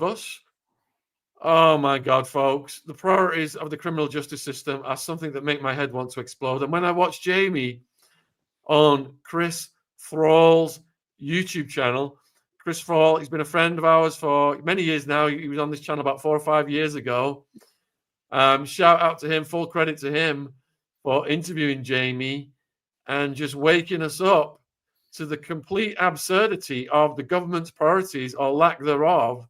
us. Oh my God, folks, the priorities of the criminal justice system are something that make my head want to explode. And when I watch Jamie on Chris Thrall's YouTube channel, Chris Thrall, he's been a friend of ours for many years now. He was on this channel about 4 or 5 years ago. Shout out to him, full credit to him for interviewing Jamie and just waking us up to the complete absurdity of the government's priorities or lack thereof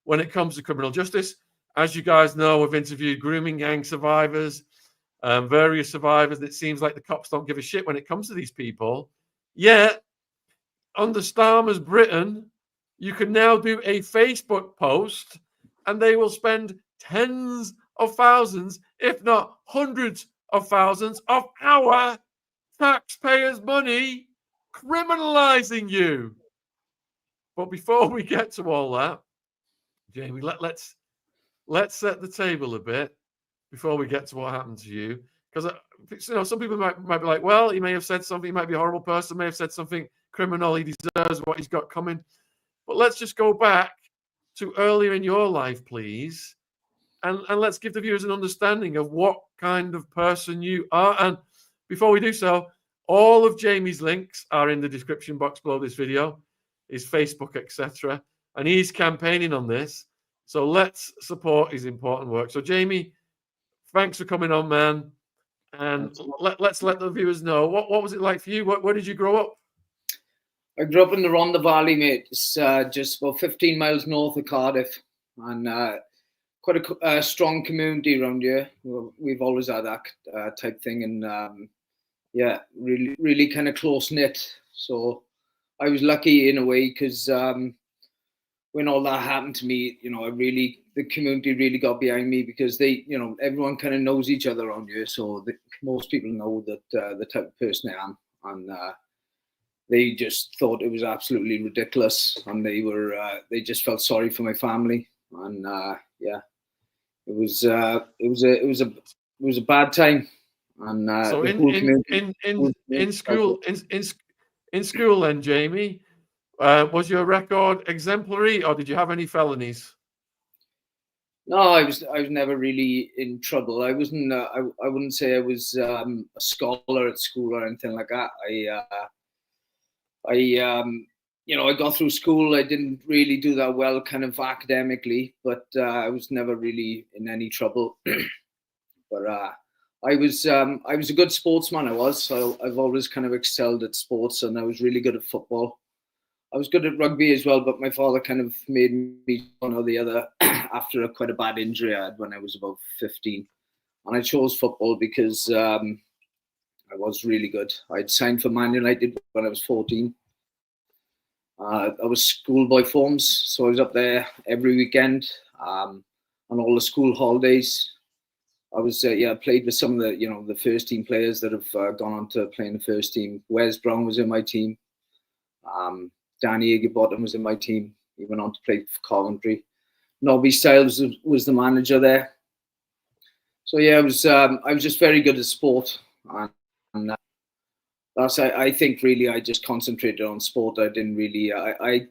when it comes to criminal justice. As you guys know, we've interviewed grooming gang survivors, various survivors, and it seems like the cops don't give a shit when it comes to these people. Yet, under Starmer's Britain, you can now do a Facebook post and they will spend tens of thousands, if not hundreds of thousands of our taxpayers' money criminalizing you. But before we get to all that, Jamie, let's set the table a bit before we get to what happened to you, because some people might be like, well, he may have said something, he might be a horrible person, may have said something criminal, he deserves what he's got coming. But let's just go back to earlier in your life, please, and let's give the viewers an understanding of what kind of person you are. And before we do so, all of Jamie's links are in the description box below this video, his Facebook, etc. And he's campaigning on this. So let's support his important work. So Jamie, thanks for coming on, man. And let's let the viewers know, what was it like for you? Where did you grow up? I grew up in the Rhondda Valley, mate. It's just about 15 miles north of Cardiff. And quite a strong community around here. We've always had that type thing. And yeah, really kind of close-knit. So I was lucky in a way because when all that happened to me, the community really got behind me because they, everyone kind of knows each other around here. So most people know that the type of person I am. And they just thought it was absolutely ridiculous. And they just felt sorry for my family. And yeah, it was a bad time. And so in school then, Jamie, was your record exemplary, or did you have any felonies? No, I was never really in trouble. I wasn't. I wouldn't say I was a scholar at school or anything like that. I got through school. I didn't really do that well, kind of academically, but I was never really in any trouble. But I was a good sportsman. So I've always kind of excelled at sports, and I was really good at football. I was good at rugby as well, but my father kind of made me one or the other after quite a bad injury I had when I was about 15. And I chose football because I was really good. I'd signed for Man United when I was 14. I was schoolboy forms, so I was up there every weekend on all the school holidays. I was played with some of the first team players that have gone on to play in the first team. Wes Brown was in my team. Danny Higginbottom was in my team. He went on to play for Coventry. Nobby Stiles was the manager there. So yeah, I was just very good at sport, and that's I think really I just concentrated on sport. I didn't really I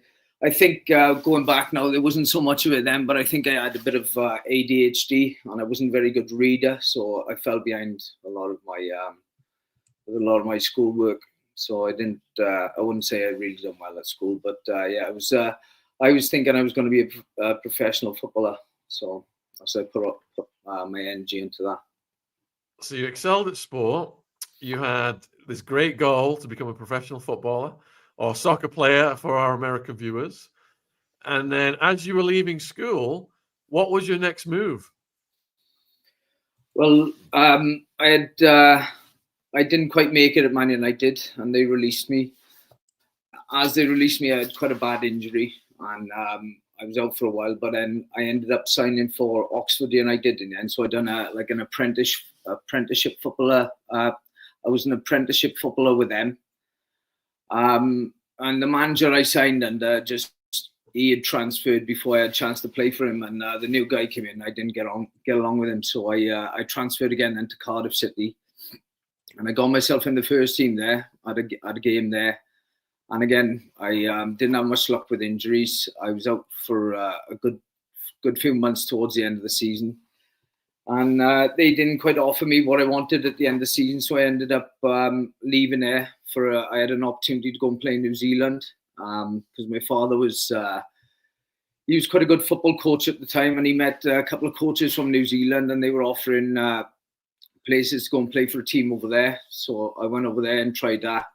think going back now, there wasn't so much of it then, but I think I had a bit of ADHD and I wasn't a very good reader, so I fell behind a lot of my schoolwork. So I wouldn't say I really done well at school, but yeah, I was thinking I was going to be a professional footballer. So I put my energy into that. So you excelled at sport. You had this great goal to become a professional footballer or soccer player for our American viewers. And then as you were leaving school, what was your next move? Well, I didn't quite make it at Man United, and they released me. As they released me, I had quite a bad injury, and I was out for a while. But then I ended up signing for Oxford United, and so I done an apprenticeship footballer. I was an apprenticeship footballer with them, and the manager I signed under he had transferred before I had a chance to play for him, and the new guy came in. I didn't get along with him, so I transferred again into Cardiff City. And I got myself in the first team there. I had a game there. And again, I didn't have much luck with injuries. I was out for a good few months towards the end of the season. And they didn't quite offer me what I wanted at the end of the season. So I ended up leaving there I had an opportunity to go and play in New Zealand because my father was... he was quite a good football coach at the time, and he met a couple of coaches from New Zealand, and they were offering places to go and play for a team over there. So I went over there and tried that,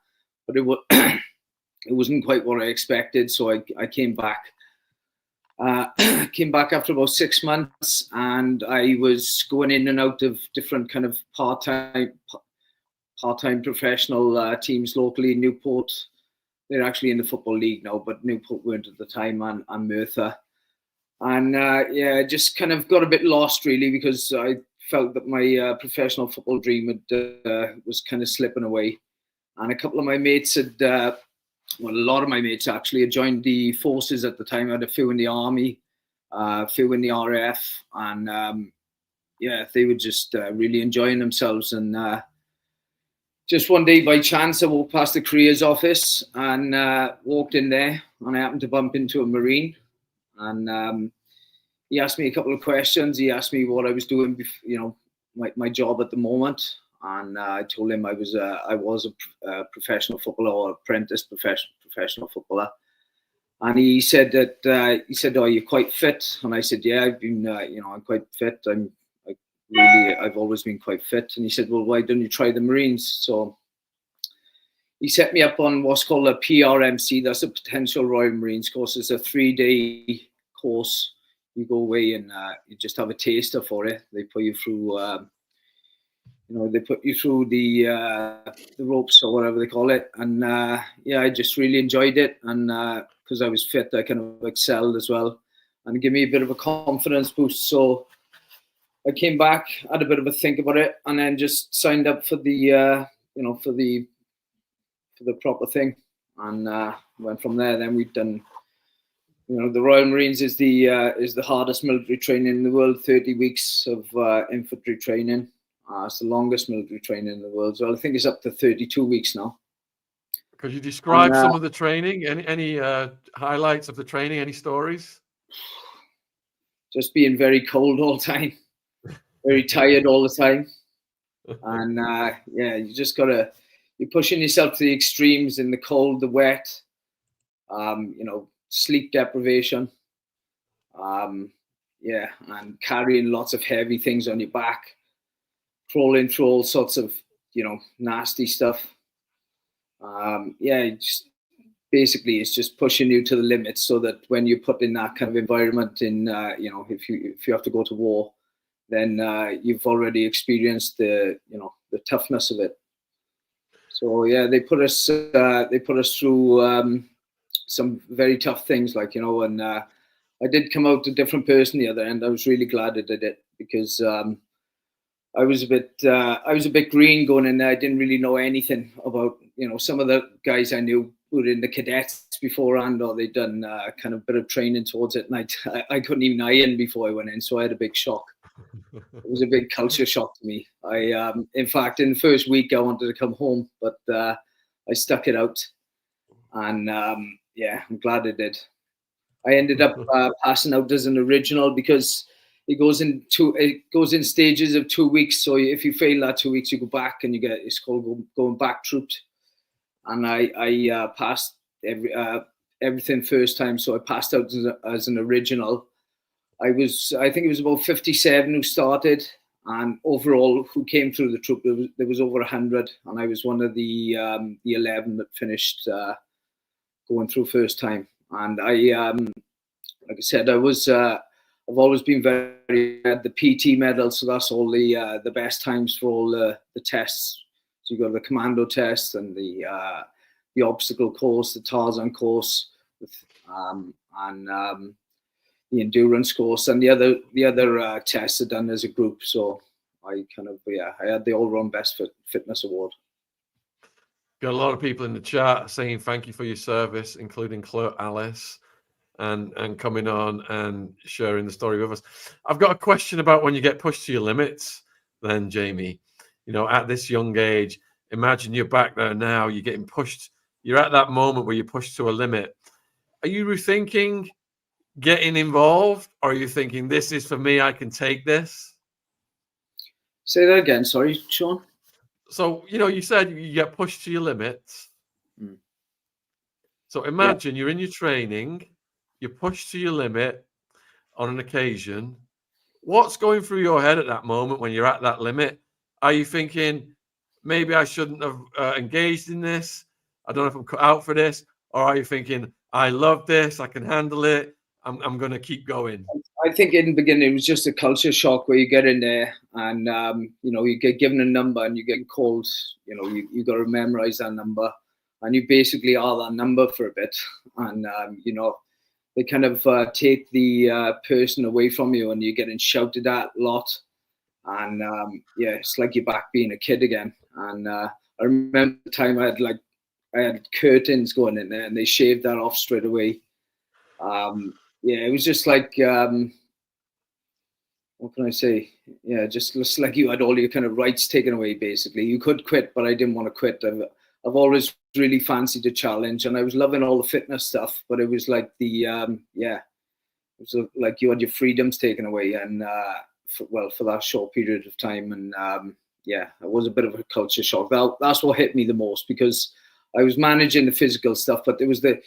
but it wasn't quite what I expected. So I came back. Came back after about 6 months, and I was going in and out of different kind of part-time professional teams locally in Newport. They're actually in the Football League now, but Newport weren't at the time, and Merthyr. And I just kind of got a bit lost, really, because I felt that my professional football dream was kind of slipping away. And a couple of my mates had, a lot of my mates actually had joined the forces at the time. I had a few in the army, a few in the RAF, and they were just really enjoying themselves. And just one day, by chance, I walked past the careers office and walked in there, and I happened to bump into a Marine. And he asked me a couple of questions. He asked me what I was doing, my job at the moment. And I told him I was a professional footballer, or apprentice professional footballer. And he said that "Oh, you're quite fit." And I said, "Yeah, I've been, I'm quite fit. I've always been quite fit." And he said, "Well, why don't you try the Marines?" So he set me up on what's called a PRMC. That's a Potential Royal Marines course. It's a 3-day course. You go away and you just have a taster for it. They put you through, the ropes, or whatever they call it. And I just really enjoyed it. And because I was fit, I kind of excelled as well, and give me a bit of a confidence boost. So I came back, had a bit of a think about it, and then just signed up for the proper thing, and went from there. Then we've done, the Royal Marines is the hardest military training in the world. 30 weeks of infantry training. It's the longest military training in the world. So I think it's up to 32 weeks now. Could you describe some of the training? Any highlights of the training? Any stories? Just being very cold all the time, very tired all the time, and you're pushing yourself to the extremes in the cold, the wet, sleep deprivation, and carrying lots of heavy things on your back, crawling through all sorts of, nasty stuff. Basically it's just pushing you to the limits, so that when you're put in that kind of environment, if you have to go to war, then you've already experienced the toughness of it. So they put us through some very tough things, and I did come out a different person the other end. I was really glad I did it, because I was a bit green going in there. I didn't really know anything about, some of the guys I knew who were in the cadets beforehand, or they'd done kind of a bit of training towards it. And I couldn't even iron before I went in, so I had a big shock. It was a big culture shock to me. In fact, in the first week, I wanted to come home, but I stuck it out, and I'm glad I did. I ended up passing out as an original, because it goes in stages of 2 weeks. So if you fail that 2 weeks, you go back, and it's called going back trooped. And I passed everything first time, so I passed out as an original. I think it was about 57 who started, and overall who came through the troop, there was over 100, and I was one of the 11 that finished going through first time. And like I said, I've always been very the PT medal, so that's all the best times for all the tests. So you got the commando test, and the obstacle course, the Tarzan course, and the endurance course, and the other tests are done as a group. So I had the all-round best fitness award. Got a lot of people in the chat saying thank you for your service, including Claire Alice, and coming on and sharing the story with us. I've got a question about when you get pushed to your limits then, Jamie. At this young age, imagine you're back there now, you're getting pushed you're at that moment where you're pushed to a limit. Are you rethinking getting involved, or are you thinking this is for me, I can take this? Say that again, sorry, Sean. So, you said you get pushed to your limits. Mm. So Yeah. imagine you're in your training, you're pushed to your limit on an occasion. What's going through your head at that moment when you're at that limit? Are you thinking, maybe I shouldn't have engaged in this? I don't know if I'm cut out for this. Or are you thinking, I love this, I can handle it, I'm going to keep going? I think in the beginning it was just a culture shock where you get in there and you get given a number and you get called. You got to memorize that number, and you basically are that number for a bit. And they kind of take the person away from you, and you're getting shouted at a lot. And it's like you're back being a kid again. And I remember the time I had curtains going in there, and they shaved that off straight away. It was just like, what can I say? Yeah, just like you had all your kind of rights taken away, basically. You could quit, but I didn't want to quit. I've always really fancied a challenge, and I was loving all the fitness stuff, but it was like it was like you had your freedoms taken away, and for that short period of time. And it was a bit of a culture shock. That's what hit me the most, because I was managing the physical stuff, but it was the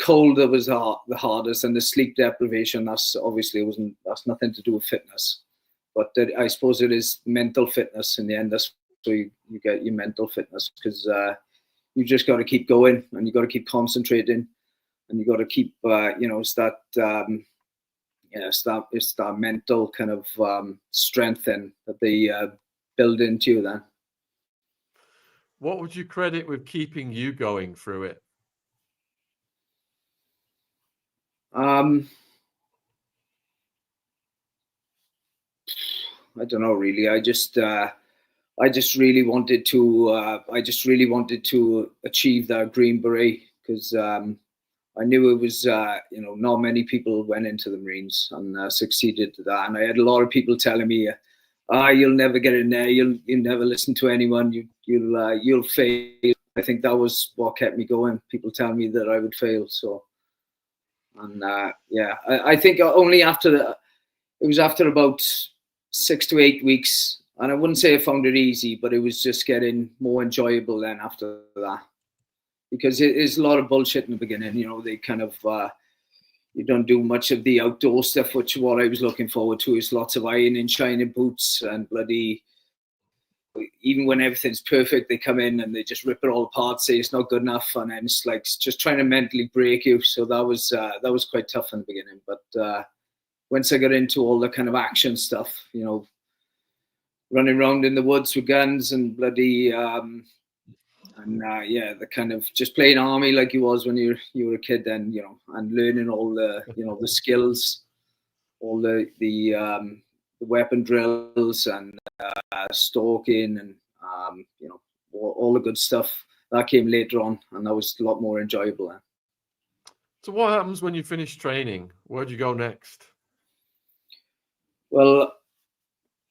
cold that was the hardest, and the sleep deprivation. That's nothing to do with fitness, but I suppose it is mental fitness in the end. That's where you get your mental fitness, because you just got to keep going, and you got to keep concentrating, and you got to keep it's that mental kind of strength then that they build into you then. What would you credit with keeping you going through it? I don't know really. I just really wanted to achieve that green beret, because I knew it was not many people went into the Marines and succeeded to that. And I had a lot of people telling me, you'll never get in there. You'll never listen to anyone. You'll fail. I think that was what kept me going. People telling me that I would fail. So, and I think only after that, it was after about 6 to 8 weeks, and I wouldn't say I found it easy, but it was just getting more enjoyable then after that, because it is a lot of bullshit in the beginning. They kind of you don't do much of the outdoor stuff, which what I was looking forward to is lots of ironing, shining boots, and bloody. Even when everything's perfect, they come in and they just rip it all apart, say it's not good enough, and then it's like just trying to mentally break you. So that was quite tough in the beginning, but once I got into all the kind of action stuff, running around in the woods with guns and bloody the kind of just playing army like you was when you were a kid, then and learning all the the skills, all the weapon drills and stalking and all the good stuff that came later on, and that was a lot more enjoyable then. So what happens when you finish training? Where do you go next? Well,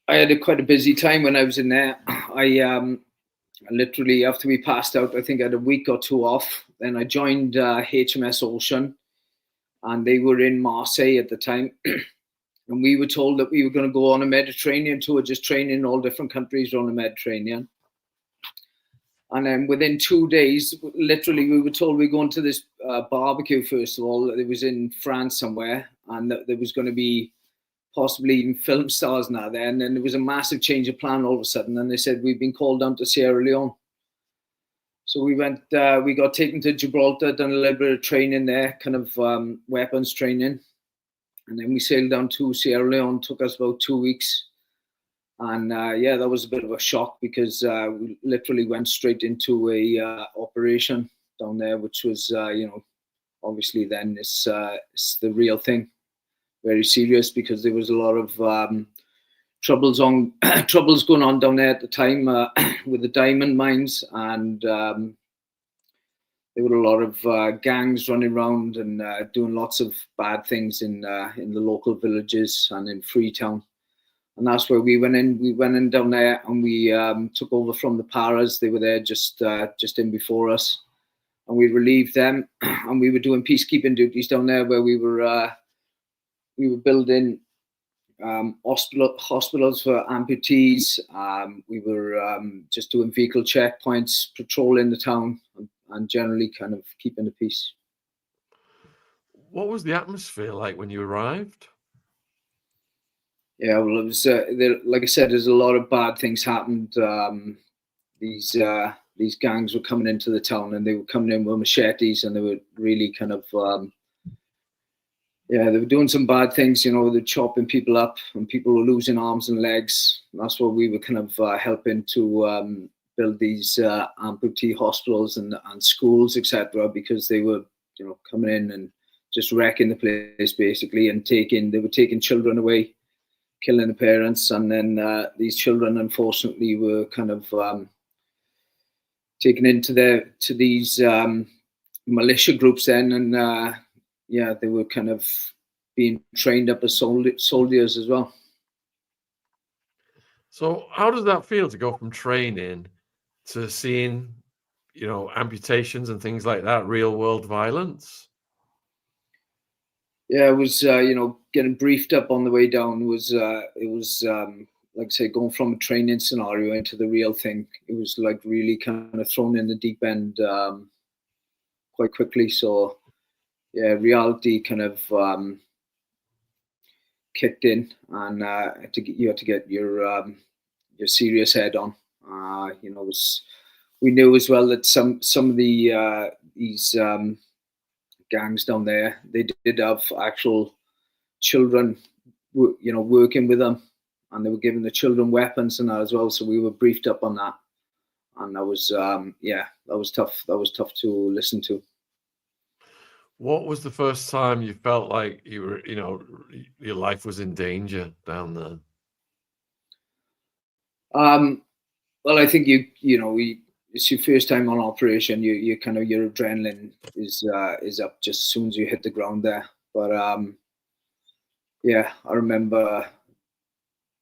I had quite a busy time when I was in there. I literally, after we passed out, I think I had a week or two off. Then I joined HMS Ocean, and they were in Marseille at the time. And we were told that we were going to go on a Mediterranean tour, just training in all different countries around the Mediterranean. And then within 2 days, literally, we were told we were going to this barbecue festival. It was in France somewhere, and there was going to be possibly even film stars now there. And then there was a massive change of plan all of a sudden. And they said, we've been called down to Sierra Leone. So we went, we got taken to Gibraltar, done a little bit of training there, kind of weapons training. And then we sailed down to Sierra Leone, took us about 2 weeks. And that was a bit of a shock, because we literally went straight into a operation down there, which was, obviously then it's the real thing. Very serious, because there was a lot of troubles going on down there at the time with the diamond mines, and there were a lot of gangs running around and doing lots of bad things in the local villages and in Freetown. And that's where we went in. We went in down there, and we took over from the paras. They were there just in before us, and we relieved them. And we were doing peacekeeping duties down there, where we were building hospitals for amputees. We were just doing vehicle checkpoints, patrolling the town, and generally kind of keeping the peace. What was the atmosphere like when you arrived? Yeah, well, it was like I said, there's a lot of bad things happened. These gangs were coming into the town, and they were coming in with machetes, and they were really kind of they were doing some bad things. You know, they're chopping people up, and people were losing arms and legs. That's what we were kind of helping to build these amputee hospitals and schools, etc., because they were, you know, coming in and just wrecking the place basically, and they were taking children away, killing the parents, and then these children unfortunately were kind of taken into these militia groups then, and they were kind of being trained up as soldiers as well. So how does that feel to go from training to seeing, you know, amputations and things like that, real world violence? Yeah, it was getting briefed up on the way down was like I say, going from a training scenario into the real thing. It was like really kind of thrown in the deep end quite quickly. So yeah, reality kind of kicked in, and you had to get your serious head on. We knew as well that some of these gangs down there, they did have actual children, working with them, and they were giving the children weapons and that as well. So we were briefed up on that, and that was that was tough. That was tough to listen to. What was the first time you felt like you were, you know, your life was in danger down there? Well, I think it's your first time on operation. You kind of, your adrenaline is up just as soon as you hit the ground there. But I remember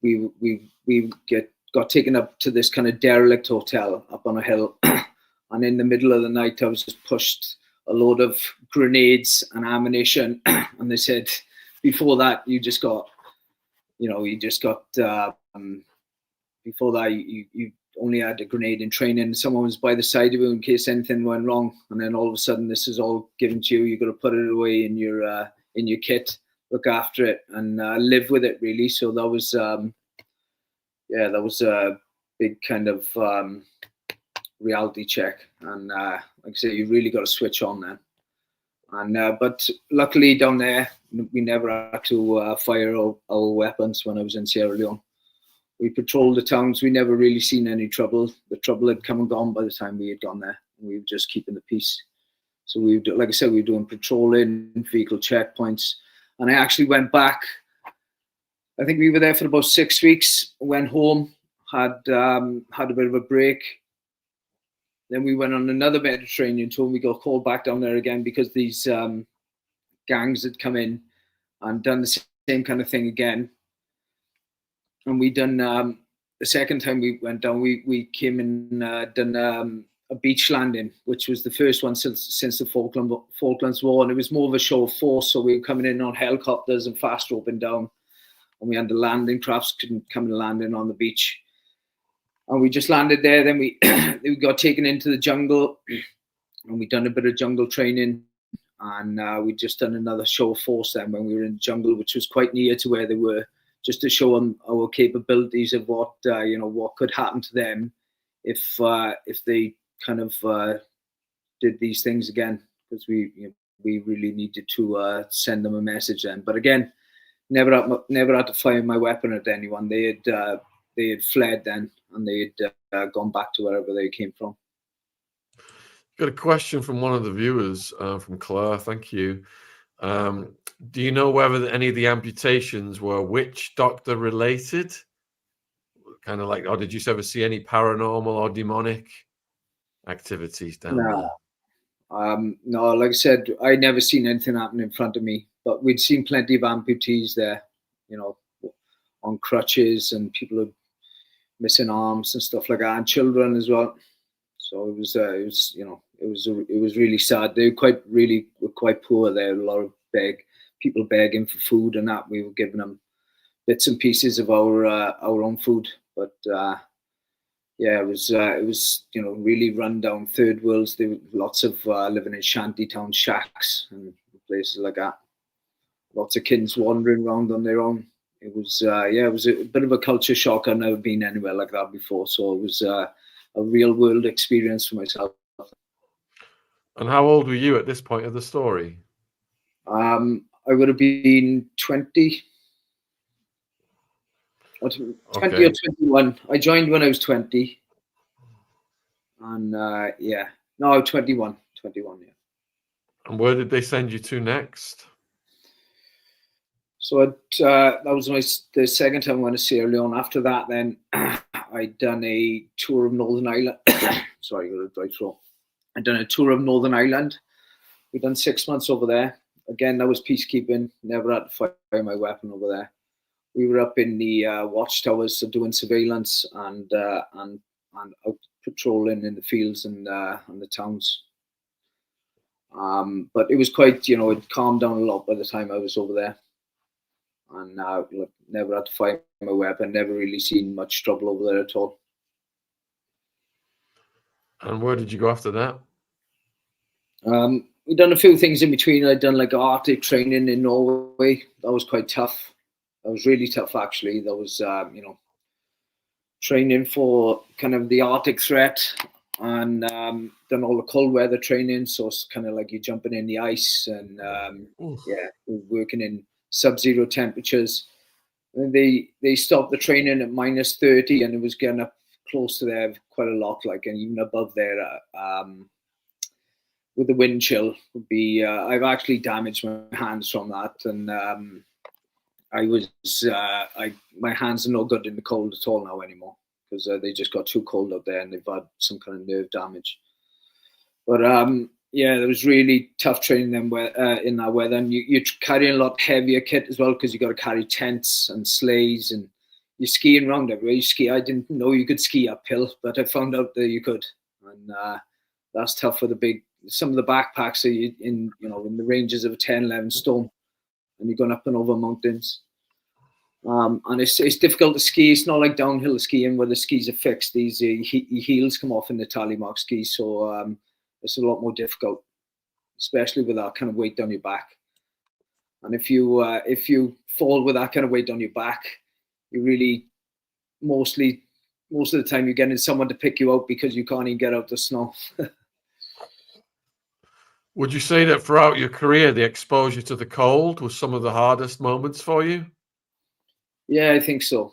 we got taken up to this kind of derelict hotel up on a hill, and in the middle of the night, I was just pushed a load of grenades and ammunition, and they said, before that, before that, you only had a grenade in training. Someone was by the side of you in case anything went wrong, and then all of a sudden, this is all given to you. You got to put it away in your kit, look after it, and live with it. Really. So that was that was a big kind of reality check, and like I say, you really got to switch on then. And but luckily down there, we never had to fire our weapons when I was in Sierra Leone. We patrolled the towns. We never really seen any trouble. The trouble had come and gone by the time we had gone there. We were just keeping the peace. So like I said, we were doing patrolling, vehicle checkpoints. And I actually went back. I think we were there for about 6 weeks. Went home, had a bit of a break. Then we went on another Mediterranean tour. And we got called back down there again because these gangs had come in and done the same kind of thing again. And we done the second time we went down, we came in done a beach landing, which was the first one since the Falklands War, and it was more of a show of force. So we were coming in on helicopters and fast roping down, and we had the landing crafts couldn't come and landing on the beach, and we just landed there. Then we got taken into the jungle, and we done a bit of jungle training, and we just done another show of force then when we were in the jungle, which was quite near to where they were, just to show them our capabilities of what could happen to them if they kind of did these things again, because we really needed to send them a message then. But again, never had to fire my weapon at anyone. They had fled then, and they had gone back to wherever they came from. Got a question from one of the viewers, from Claire. Thank you. Do you know whether any of the amputations were witch doctor related? Kind of like, or did you ever see any paranormal or demonic activities down there? No, like I said, I never seen anything happen in front of me, but we'd seen plenty of amputees there, on crutches, and people with missing arms and stuff like that, and children as well. So it was it was really sad. They were quite poor there. A lot of people begging for food and that. We were giving them bits and pieces of our own food, but yeah, it was really run down third worlds. There were lots of living in shantytown shacks and places like that. Lots of kids wandering around on their own. It was it was a bit of a culture shock. I've never been anywhere like that before, so it was a real world experience for myself. And how old were you at this point of the story? I would have been 20. 20 Okay. or 21. I joined when I was 20. And yeah, no, 21. 21, yeah. And where did they send you to next? So that was the second time I went to Sierra Leone. After that, then I'd done a tour of Northern Ireland. Sorry, I got a dry throat. I'd done a tour of Northern Ireland. We'd done 6 months over there. Again, that was peacekeeping. Never had to fire my weapon over there. We were up in the watchtowers, so doing surveillance and out patrolling in the fields and the towns. But it was quite, it calmed down a lot by the time I was over there. And never had to fire my weapon, never really seen much trouble over there at all. And where did you go after that? We've done a few things in between. I'd done like Arctic training in Norway. That was quite tough. That was really tough, actually. That was, training for kind of the Arctic threat, and done all the cold weather training. So it's kind of like you're jumping in the ice, and we're working in sub-zero temperatures. And they stopped the training at -30, and it was getting up close to there quite a lot, like, and even above there. With the wind chill would be. I've actually damaged my hands from that, and my hands are no good in the cold at all now anymore, because they just got too cold up there, and they've had some kind of nerve damage. But yeah, there was really tough training in that weather, and you're carrying a lot heavier kit as well, because you got to carry tents and sleighs, and you're skiing around everywhere. You ski. I didn't know you could ski uphill, but I found out that you could, and that's tough for some of the backpacks are in the ranges of 10, 11 stone, and you're going up and over mountains. And it's difficult to ski. It's not like downhill skiing where the skis are fixed. These heels come off in the Tallymark skis, so it's a lot more difficult, especially with that kind of weight on your back. And if you fall with that kind of weight on your back, you really most of the time you're getting someone to pick you out because you can't even get out the snow. Would you say that throughout your career, the exposure to the cold was some of the hardest moments for you? Yeah, I think so.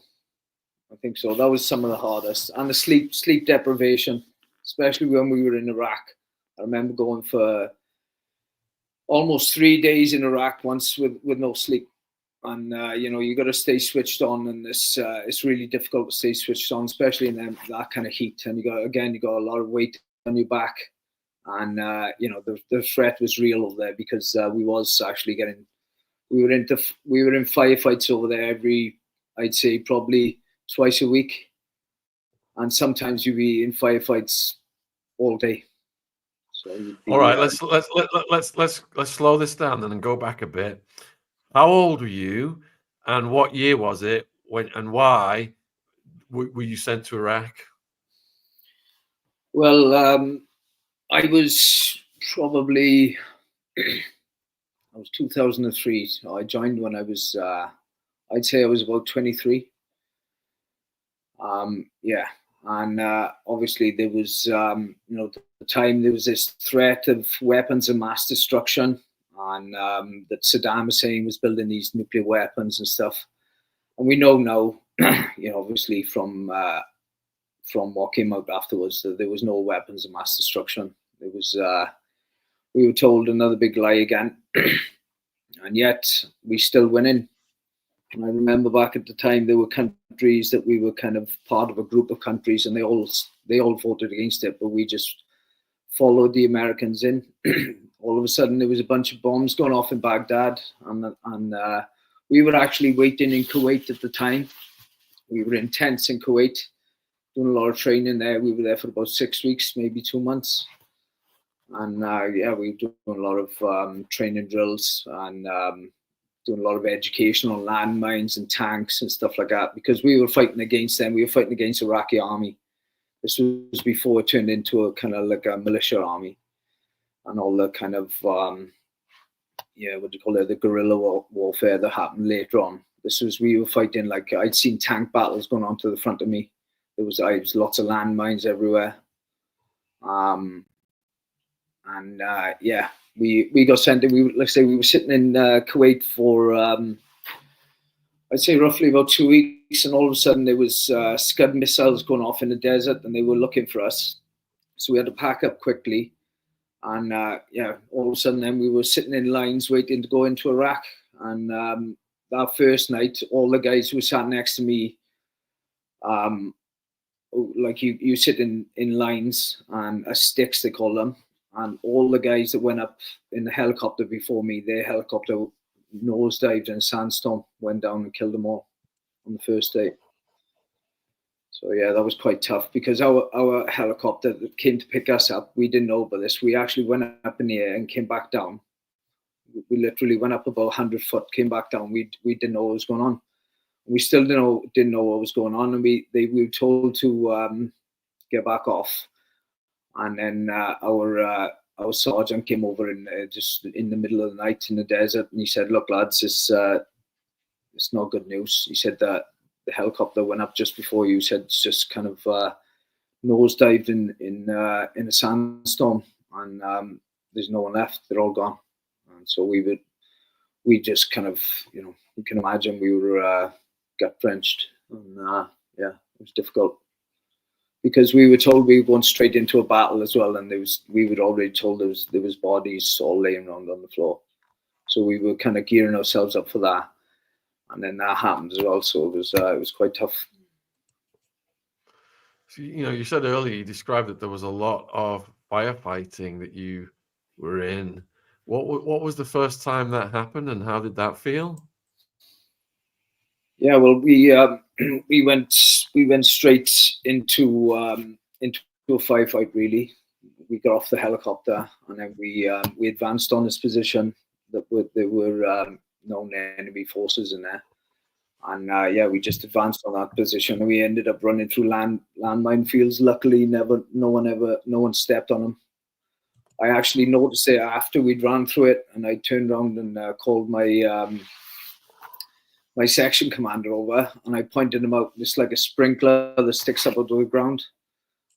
That was some of the hardest. And the sleep deprivation, especially when we were in Iraq. I remember going for almost 3 days in Iraq once with no sleep. And, you got to stay switched on. And it's really difficult to stay switched on, especially in that kind of heat. And you got a lot of weight on your back. And, the threat was real over there, because we were in firefights over there I'd say probably twice a week. And sometimes you'd be in firefights all day. So all right, let's slow this down then and go back a bit. How old were you, and what year was it and why were you sent to Iraq? Well, I was probably, I was 2003. So I joined when I was, I'd say I was about 23. Yeah. And obviously there was, at the time there was this threat of weapons of mass destruction, and that Saddam Hussein was building these nuclear weapons and stuff. And we know now, obviously from what came out afterwards, that there was no weapons of mass destruction. It was, we were told another big lie again, and yet we still winning. And I remember back at the time, there were countries that we were kind of part of a group of countries, and they all voted against it, but we just followed the Americans in. All of a sudden, there was a bunch of bombs going off in Baghdad, and we were actually waiting in Kuwait at the time. We were in tents in Kuwait, doing a lot of training there. We were there for about 6 weeks, maybe 2 months. And yeah, we were doing a lot of training drills and doing a lot of education on landmines and tanks and stuff like that, because we were fighting against them. We were fighting against the Iraqi army. This was before it turned into a kind of like a militia army and all the kind of yeah, what do you call it, the guerrilla warfare that happened later on. This was, we were fighting, like, I'd seen tank battles going on to the front of me. There was lots of landmines everywhere. And yeah, we got sent. Let's say we were sitting in Kuwait for I'd say roughly about 2 weeks, and all of a sudden there was Scud missiles going off in the desert, and they were looking for us. So we had to pack up quickly, and yeah, all of a sudden then we were sitting in lines waiting to go into Iraq. And that first night, all the guys who sat next to me, like you sit in lines and sticks they call them, and all the guys that went up in the helicopter before me, their helicopter nosedived in a sandstorm, went down and killed them all on the first day. So yeah, that was quite tough, because our helicopter that came to pick us up, we didn't know about this. We actually went up in the air and came back down. We literally went up about 100 foot, came back down. We didn't know what was going on. We still didn't know what was going on, and we were told to get back off. And then our sergeant came over just in the middle of the night in the desert, and he said, "Look, lads, it's not good news." He said that the helicopter went up just before you. He said it's just kind of nosedived in a sandstorm, and there's no one left. They're all gone. And so we just kind of, you can imagine, we were gut wrenched, and yeah, it was difficult, because we were told we were going straight into a battle as well, and we were already told there was bodies all laying around on the floor. So we were kind of gearing ourselves up for that, and then that happened as well. So it was quite tough. So, you said earlier, you described that there was a lot of firefighting that you were in. What was the first time that happened, and how did that feel? Yeah, well, we went straight into a firefight. Really, we got off the helicopter, and then we advanced on this position that there were known enemy forces in there, and yeah, we just advanced on that position, and we ended up running through landmine fields. Luckily, no one stepped on them. I actually noticed it after we'd run through it, and I turned around and called my section commander over, and I pointed him out. It's like a sprinkler that sticks up out of the ground,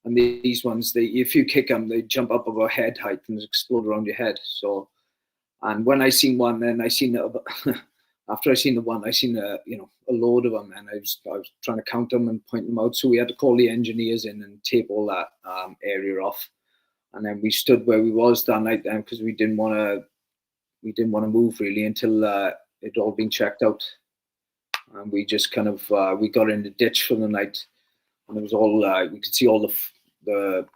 and these ones, if you kick them, they jump up about head height and explode around your head. So, and when I seen one, then I seen after I seen the one, I seen a load of them, and I was trying to count them and point them out. So we had to call the engineers in and tape all that area off, and then we stood where we was that night then, because we didn't want to move really until it all been checked out. And we just kind of we got in the ditch for the night, and it was all we could see all the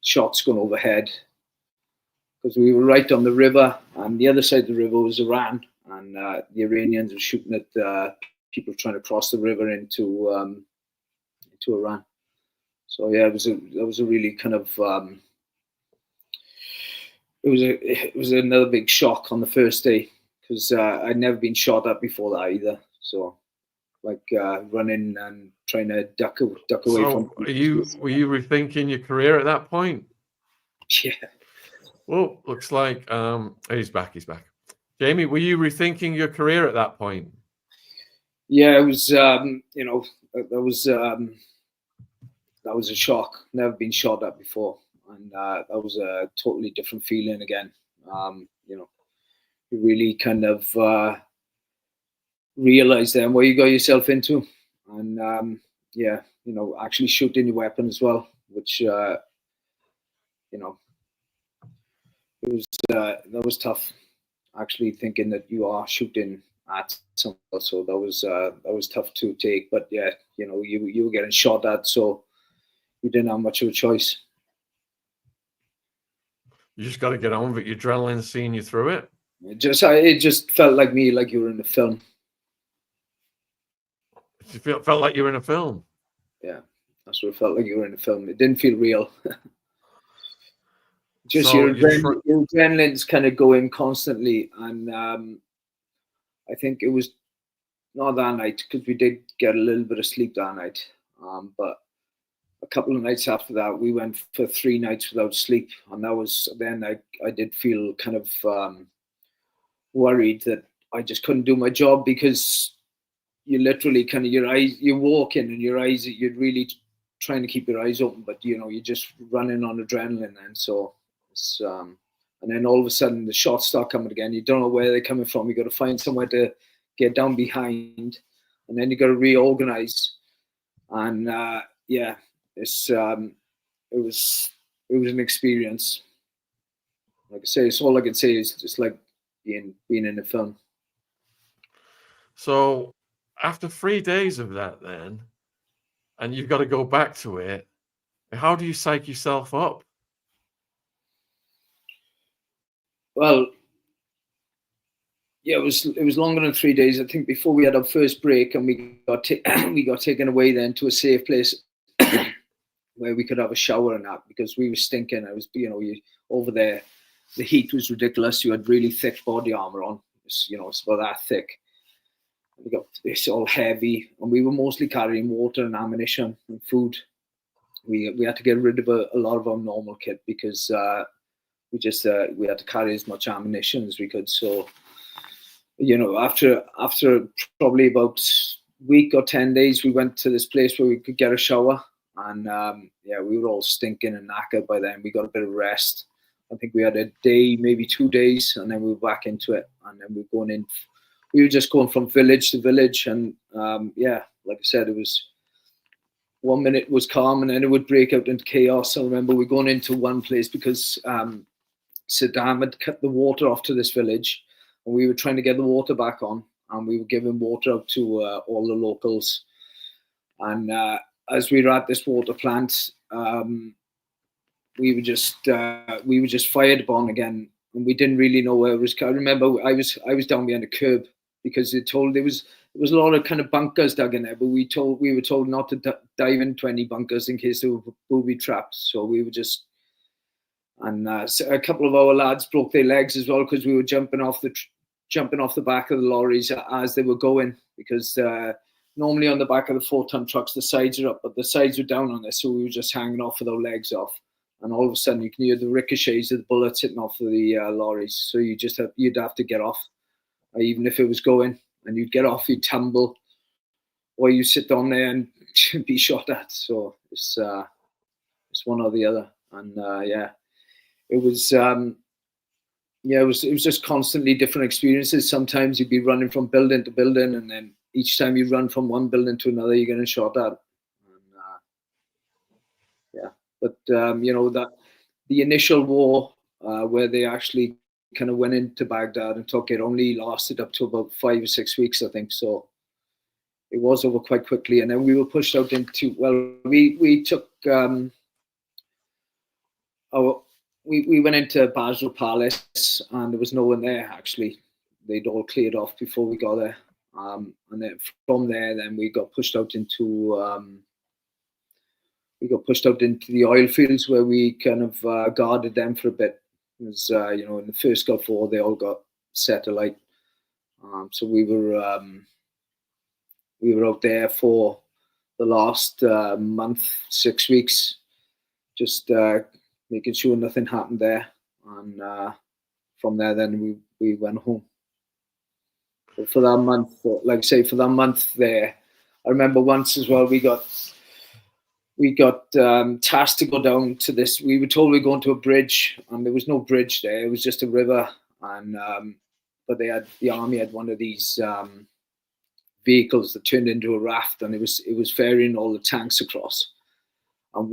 shots going overhead, because we were right on the river, and the other side of the river was Iran, and the Iranians were shooting at people trying to cross the river into Iran. So yeah, that was a really kind of it was another big shock on the first day, because I'd never been shot at before that either. So, like running and trying to duck away from. Were you rethinking your career at that point? Yeah. Well, looks like he's back. Jamie, were you rethinking your career at that point? Yeah, it was. That was a shock. Never been shot at before, and that was a totally different feeling again. You really kind of realize then what you got yourself into, and yeah, actually shooting your weapon as well, which it was that was tough. Actually thinking that you are shooting at someone else, so that was tough to take. But yeah, you were getting shot at, so you didn't have much of a choice. You just got to get on with it. Your adrenaline seeing you through it. It just felt like you were in a film. It felt like you were in a film. Yeah, that's what it felt like, you were in a film. It didn't feel real. just So your adrenaline's kind of going constantly, and I think it was not that night because we did get a little bit of sleep that night, but a couple of nights after that, we went for 3 nights without sleep, and that was then I did feel kind of worried that I just couldn't do my job because you literally kind of your eyes, you walk in and your eyes, you're really trying to keep your eyes open, but you know you're just running on adrenaline, and so it's and then all of a sudden the shots start coming again. You don't know where they're coming from. You got to find somewhere to get down behind, and then you got to reorganize, and yeah, it's it was an experience. Like I say, it's all I can say is just like being in a film. So after 3 days of that, then, and you've got to go back to it, how do you psych yourself up? Well, yeah, it was longer than 3 days. I think before we had our first break, and we got we got taken away then to a safe place where we could have a shower and that because we were stinking. I was, over there, the heat was ridiculous. You had really thick body armor on. It's about that thick. We got it's all heavy, and we were mostly carrying water and ammunition and food. We had to get rid of a lot of our normal kit because we had to carry as much ammunition as we could. So after probably about week or 10 days, we went to this place where we could get a shower, and we were all stinking and knackered by then. We got a bit of rest. I think we had a day, maybe 2 days, and then we were back into it. And then we were going in. We were just going from village to village, and like I said, it was 1 minute was calm, and then it would break out into chaos. I remember we going into one place because Saddam had cut the water off to this village, and we were trying to get the water back on, and we were giving water out to all the locals. And as we were at this water plant, we were just fired upon again, and we didn't really know where it was. I remember I was down behind a curb because there was a lot of kind of bunkers dug in there, but we were told not to dive into any bunkers in case they were booby trapped. So we were just. And so a couple of our lads broke their legs as well because we were jumping off the back of the lorries as they were going, because normally on the back of the 4-ton trucks the sides are up, but the sides were down on this, so we were just hanging off with our legs off. And all of a sudden you can hear the ricochets of the bullets hitting off of the lorries. So you'd have to get off, even if it was going, and you'd get off, you'd tumble, or you sit down there and be shot at. So it's one or the other, and it was it was just constantly different experiences. Sometimes you'd be running from building to building, and then each time you run from one building to another, you're getting shot at. And, but that the initial war where they actually kind of went into Baghdad and took it only lasted up to about 5 or 6 weeks, I think. So it was over quite quickly, and then we were pushed out into. Well, we took we went into Basra Palace, and there was no one there actually. They'd all cleared off before we got there, and then from there, then we got pushed out into the oil fields where we kind of guarded them for a bit. It was in the first Gulf War, they all got set alight, so we were out there for the last month, 6 weeks, just making sure nothing happened there, and from there then we went home. But for that month, like I say, for that month there, I remember once as well we got tasked to go down to this. We were told we were going to a bridge, and there was no bridge there. It was just a river, and but the army had one of these vehicles that turned into a raft, and it was ferrying all the tanks across. And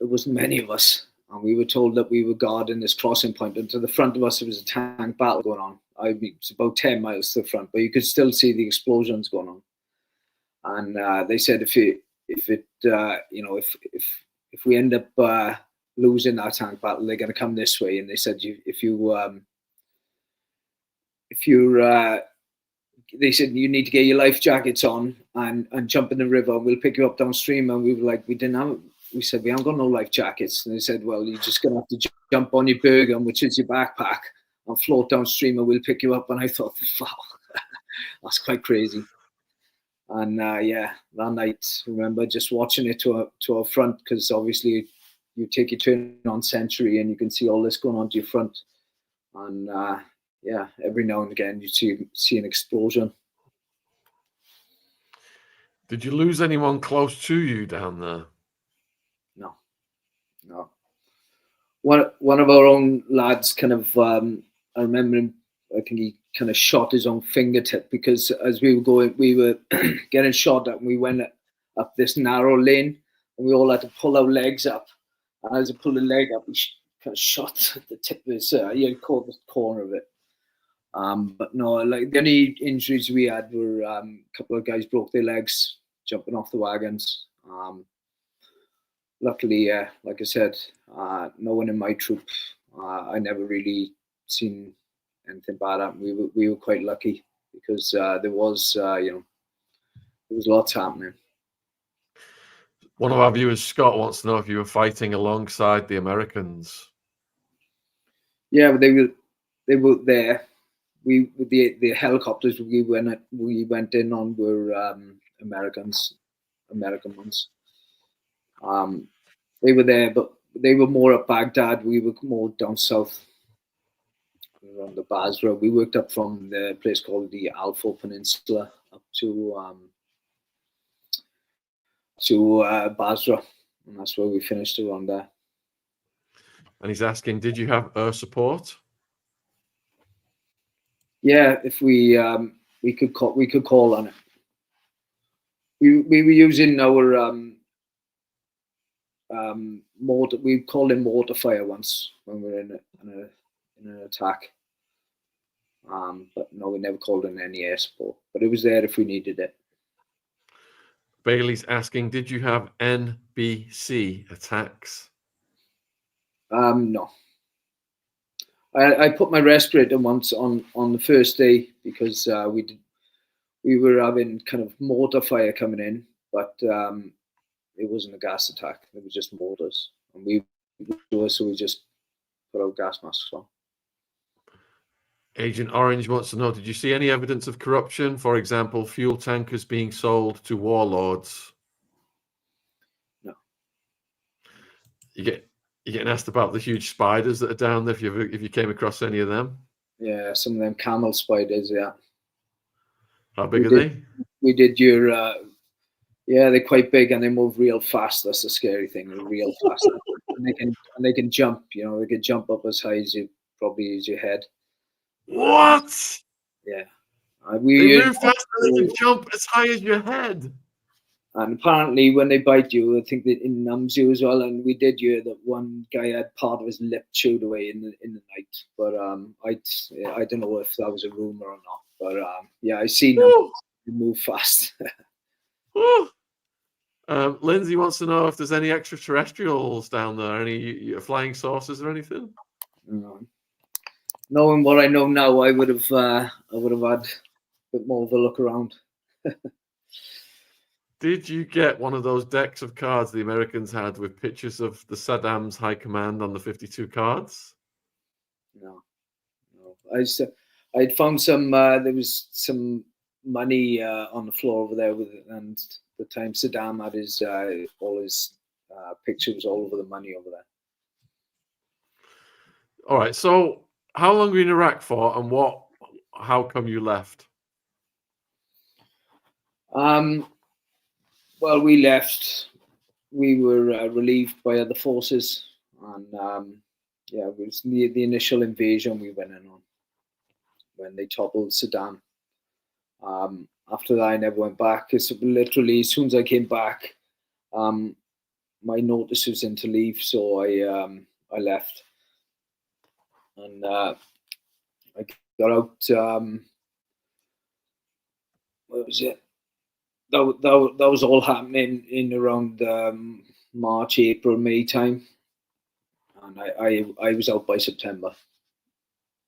it wasn't many of us, and we were told that we were guarding this crossing point, and to the front of us there was a tank battle going on. It's about 10 miles to the front, but you could still see the explosions going on. And they said if we end up losing that tank battle, they're going to come this way. And they said they said you need to get your life jackets on and jump in the river, and we'll pick you up downstream. And we were like, we didn't have we said, we haven't got no life jackets. And they said, well, you're just going to have to jump on your Bergen, which is your backpack, and float downstream and we'll pick you up. And I thought, wow, that's quite crazy. And yeah, that night, I remember just watching it to our front, because obviously you take your turn on Century and you can see all this going on to your front. And yeah, every now and again you see an explosion. Did you lose anyone close to you down there? No. One of our own lads kind of, I remember him, I think he kind of shot his own fingertip, because as we were going, we were getting shot at, and we went up this narrow lane, and we all had to pull our legs up. And as I pulled the leg up, he kind of shot the tip of his, he caught the corner of it. But no, like the only injuries we had were a couple of guys broke their legs jumping off the wagons. Luckily, like I said, no one in my troop. I never really seen anything bad happen. We were quite lucky, because there was there was lots happening. One of our viewers, Scott, wants to know if you were fighting alongside the Americans. Yeah, but they were there. We the helicopters we went in on were American ones. They were there, but they were more at Baghdad. We were more down south around the Basra. We worked up from the place called the Alfo Peninsula up to Basra, and that's where we finished around there. And he's asking, did you have air support? Yeah, if we could call on it. We were using our mortar. We called it mortar fire once when we were in an attack. But no, we never called in any air support. But it was there if we needed it. Bailey's asking, did you have NBC attacks? No. I put my respirator once on the first day, because we were having kind of mortar fire coming in, but it wasn't a gas attack. It was just mortars, and so we just put our gas masks on. Agent Orange wants to know, did you see any evidence of corruption? For example, fuel tankers being sold to warlords? No. You're getting asked about the huge spiders that are down there, if you came across any of them. Yeah, some of them camel spiders, yeah. How big are they? We did your yeah, they're quite big and they move real fast. That's the scary thing. They're real fast. and they can jump, they can jump up as high as your head. What? Yeah. They move fast and they can jump as high as your head. And apparently when they bite you, I think that it numbs you as well. And we did hear that one guy had part of his lip chewed away in the night. But I don't know if that was a rumor or not. But yeah, I seen them move fast. Lindsay wants to know if there's any extraterrestrials down there, any flying saucers or anything. Knowing what I know now, I would have had a bit more of a look around. Did you get one of those decks of cards the Americans had with pictures of the Saddam's high command on the 52 cards? No. I'd found some. There was some money on the floor over there, and the time Saddam had his all his pictures all over the money over there. All right. So, how long were you in Iraq for, and how come you left? Well, we left. We were relieved by other forces, and yeah, it was the initial invasion we went in on when they toppled Saddam. After that, I never went back. It's literally as soon as I came back, my notice was in to leave, so I left, and I got out. What was it? That was all happening in around March, April, May time, and I was out by September.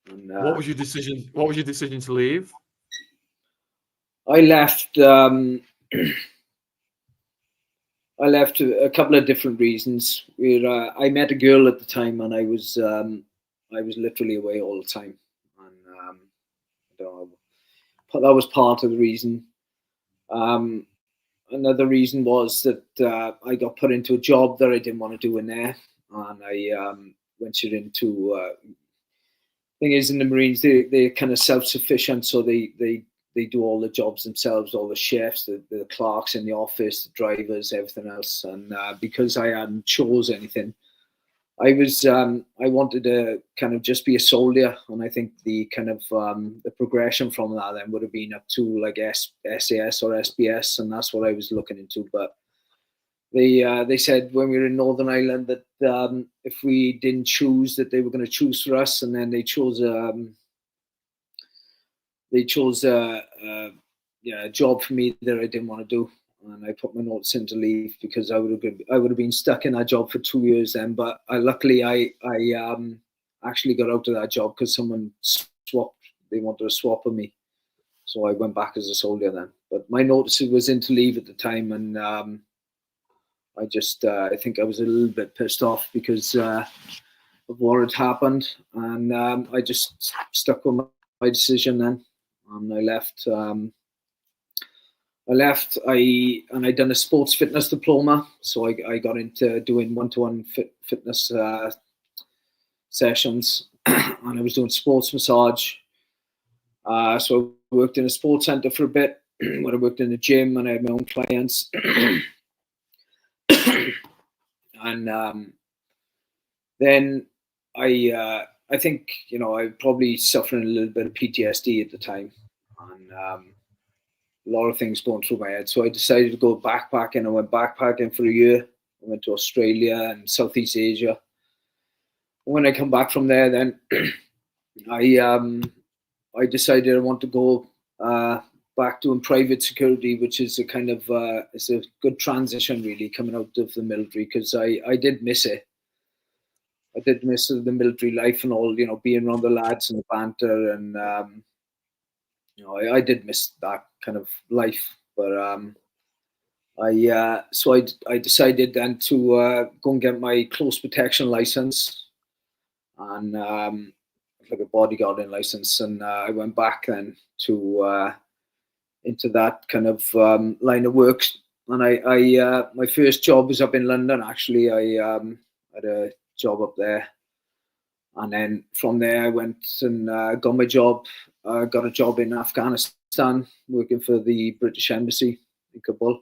And, what was your decision? What was your decision to leave? I left. I left a couple of different reasons. I met a girl at the time, and I was literally away all the time, and I don't know, but that was part of the reason. Um, Another reason was that I got put into a job that I didn't want to do in there, and I ventured into. Thing is, in the Marines, they're kind of self-sufficient, so they do all the jobs themselves, all the chefs, the clerks in the office, the drivers, everything else. And because I hadn't chose anything, I wanted to kind of just be a soldier, and I think the kind of the progression from that then would have been up to like SAS or SBS, and that's what I was looking into. But they said when we were in Northern Ireland that if we didn't choose, that they were going to choose for us, and then they chose a job for me that I didn't want to do, and I put my notice in to leave because I would have been stuck in that job for 2 years then. But luckily I actually got out of that job because someone swapped. They wanted to swap with me, so I went back as a soldier then. But my notice was in to leave at the time, and I think I was a little bit pissed off because of what had happened, and I just stuck with my decision then. And I left. I'd done a sports fitness diploma, so I got into doing one-to-one fitness sessions, and I was doing sports massage. So I worked in a sports center for a bit, when I worked in the gym, and I had my own clients. And then I think I probably suffering a little bit of PTSD at the time, and a lot of things going through my head. So I decided to go backpacking. I went backpacking for a year. I went to Australia and Southeast Asia. When I come back from there, then I decided I want to go back doing private security, which is a kind of it's a good transition really coming out of the military, because I did miss it. I did miss the military life and all, being around the lads and the banter, and I did miss that kind of life. But I decided then to go and get my close protection license, and like a bodyguarding license, and I went back then to into that kind of line of work. And I my first job was up in London. Actually, I had a job up there, and then from there I went and got my job. Got a job in Afghanistan, working for the British Embassy in Kabul,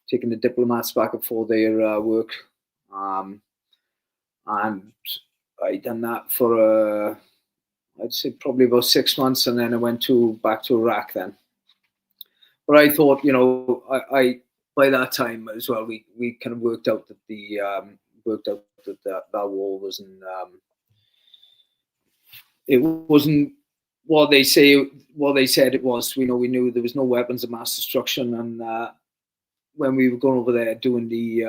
taking the diplomats back and forth their work. And I done that for I'd say probably about 6 months, and then I went back to Iraq then. But I thought, I by that time as well, we kind of worked out that that war wasn't it wasn't what they said it was. We knew there was no weapons of mass destruction, and when we were going over there doing the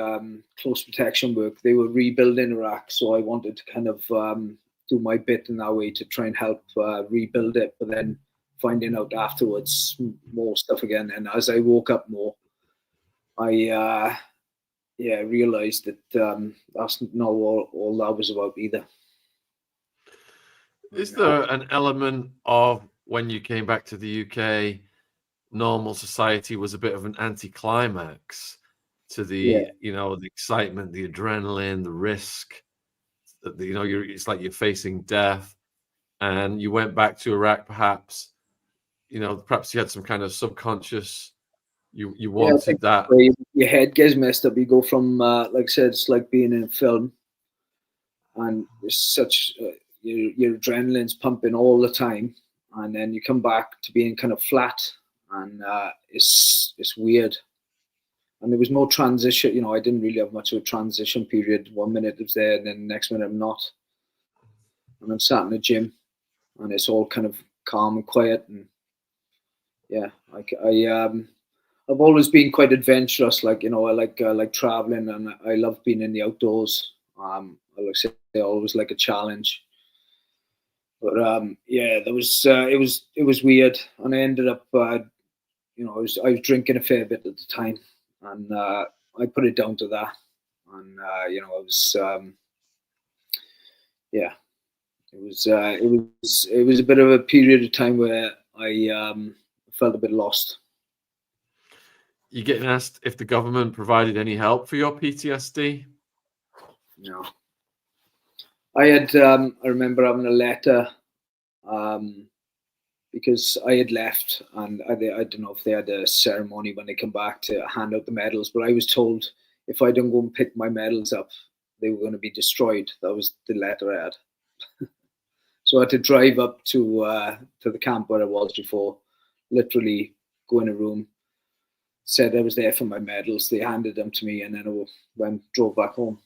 close protection work, they were rebuilding Iraq. So I wanted to kind of do my bit in that way to try and help rebuild it. But then finding out afterwards more stuff again, and as I woke up more, I realized that that's not all that was about either. Is there an element of when you came back to the UK, normal society was a bit of an anticlimax to the the excitement, the adrenaline, the risk? It's like you're facing death, and you went back to Iraq. Perhaps you had some kind of subconscious. You wanted that. Your head gets messed up. You go from like I said, it's like being in a film, and there's such your adrenaline's pumping all the time, and then you come back to being kind of flat, and it's weird. And there was no transition. I didn't really have much of a transition period. 1 minute it was there, and then the next minute I'm not. And I'm sat in the gym, and it's all kind of calm and quiet. And yeah, I've always been quite adventurous. I like traveling, and I love being in the outdoors. Like I say, I always like a challenge. But there was it was weird, and I ended up I was drinking a fair bit at the time, and I I put it down to that, and it was it was a bit of a period of time where I felt a bit lost. You getting asked if the government provided any help for your PTSD? No. I remember having a letter because I had left, and I don't know if they had a ceremony when they come back to hand out the medals, but I was told if I didn't go and pick my medals up, they were going to be destroyed. That was the letter I had. So I had to drive up to the camp where I was before, literally go in a room, said I was there for my medals. They handed them to me, and then I drove back home.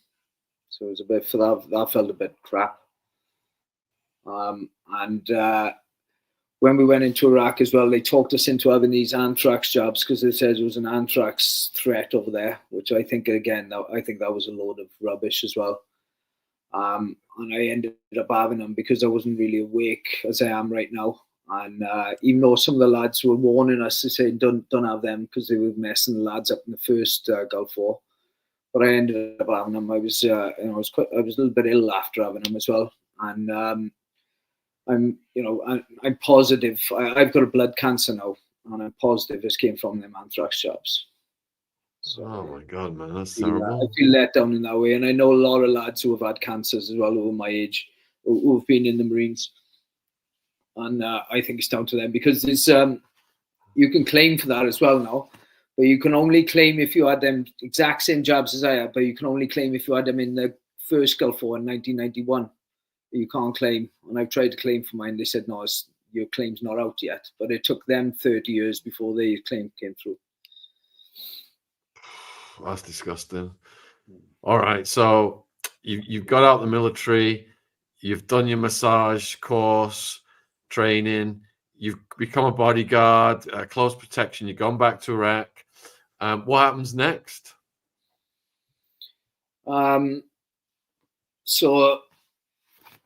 So it was a bit for that felt a bit crap. When we went into Iraq as well, they talked us into having these anthrax jabs because they said there was an anthrax threat over there, which I think, again, I think that was a load of rubbish as well. And I ended up having them because I wasn't really awake as I am right now. And even though some of the lads were warning us to say don't have them because they were messing the lads up in the first Gulf War, but I ended up having them. I was a little bit ill after having them as well, and I'm positive. I've got a blood cancer now, and I'm positive this came from them anthrax jabs. So, oh my God, man, that's terrible. I feel let down in that way, and I know a lot of lads who have had cancers as well over my age, who have been in the Marines, and I think it's down to them because there's you can claim for that as well now, but you can only claim if you had them exact same jabs as I had, but you can only claim if you had them in the first Gulf War in 1991. You can't claim, and I've tried to claim for mine. They said no, your claim's not out yet. But it took them 30 years before their claim came through. That's disgusting. All right, so you've got out the military, you've done your massage course, training, you've become a bodyguard, close protection. You've gone back to Iraq. What happens next? So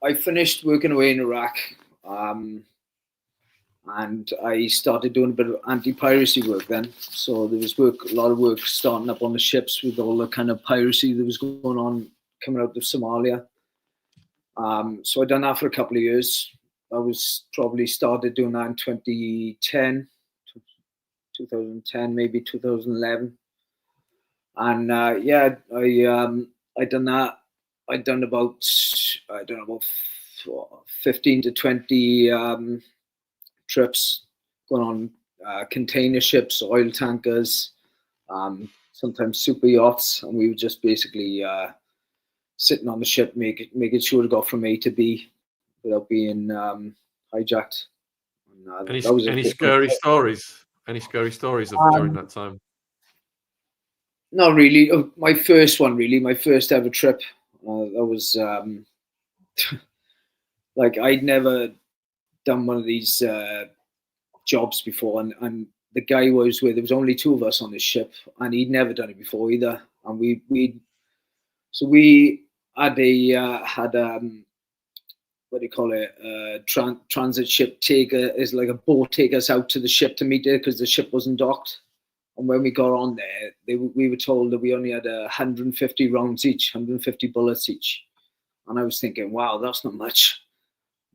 I finished working away in Iraq, and I started doing a bit of anti-piracy work then. So there was a lot of work starting up on the ships with all the kind of piracy that was going on coming out of Somalia. So I'd done that for a couple of years. I was probably started doing that in 2010, maybe 2011. And I'd done that. I'd done about 15 to 20 trips going on container ships, oil tankers, sometimes super yachts, and we were just basically sitting on the ship, making sure to go from A to B without being hijacked. Any scary stories? Any scary stories of during that time? Not really. My first ever trip. That was like I'd never done one of these jobs before, and the guy I was with, there was only two of us on the ship, and he'd never done it before either. And we had what do you call it? Transit ship is like a boat take us out to the ship to meet it because the ship wasn't docked. And when we got on there, we were told that we only had 150 rounds each, 150 bullets each. And I was thinking, wow, that's not much,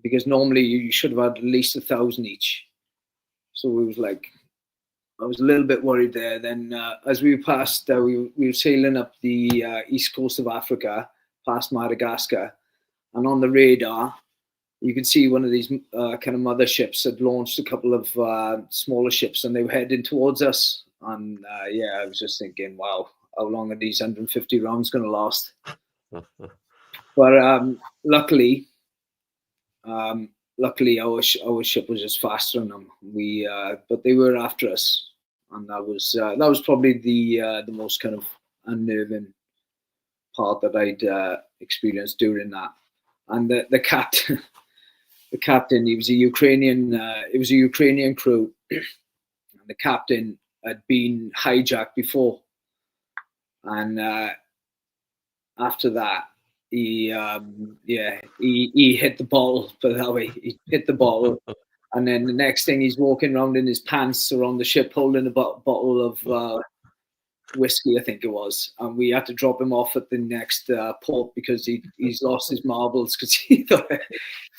because normally you should have had at least 1,000 each. So we was like, I was a little bit worried there. Then as we passed, we were sailing up the east coast of Africa, past Madagascar, and on the radar, you could see one of these kind of motherships had launched a couple of smaller ships, and they were heading towards us. And I was just thinking, wow, how long are these 150 rounds going to last? But luckily, our ship was just faster than them. But they were after us, and that was probably the most kind of unnerving part that I'd experienced during that. And the captain, he was a Ukrainian. It was a Ukrainian crew, and the captain had been hijacked before, and after that, he hit the bottle. Put it that way, he hit the bottle, and then the next thing, he's walking around in his pants around the ship, holding a bottle of whiskey, I think it was, and we had to drop him off at the next port because he's lost his marbles because he thought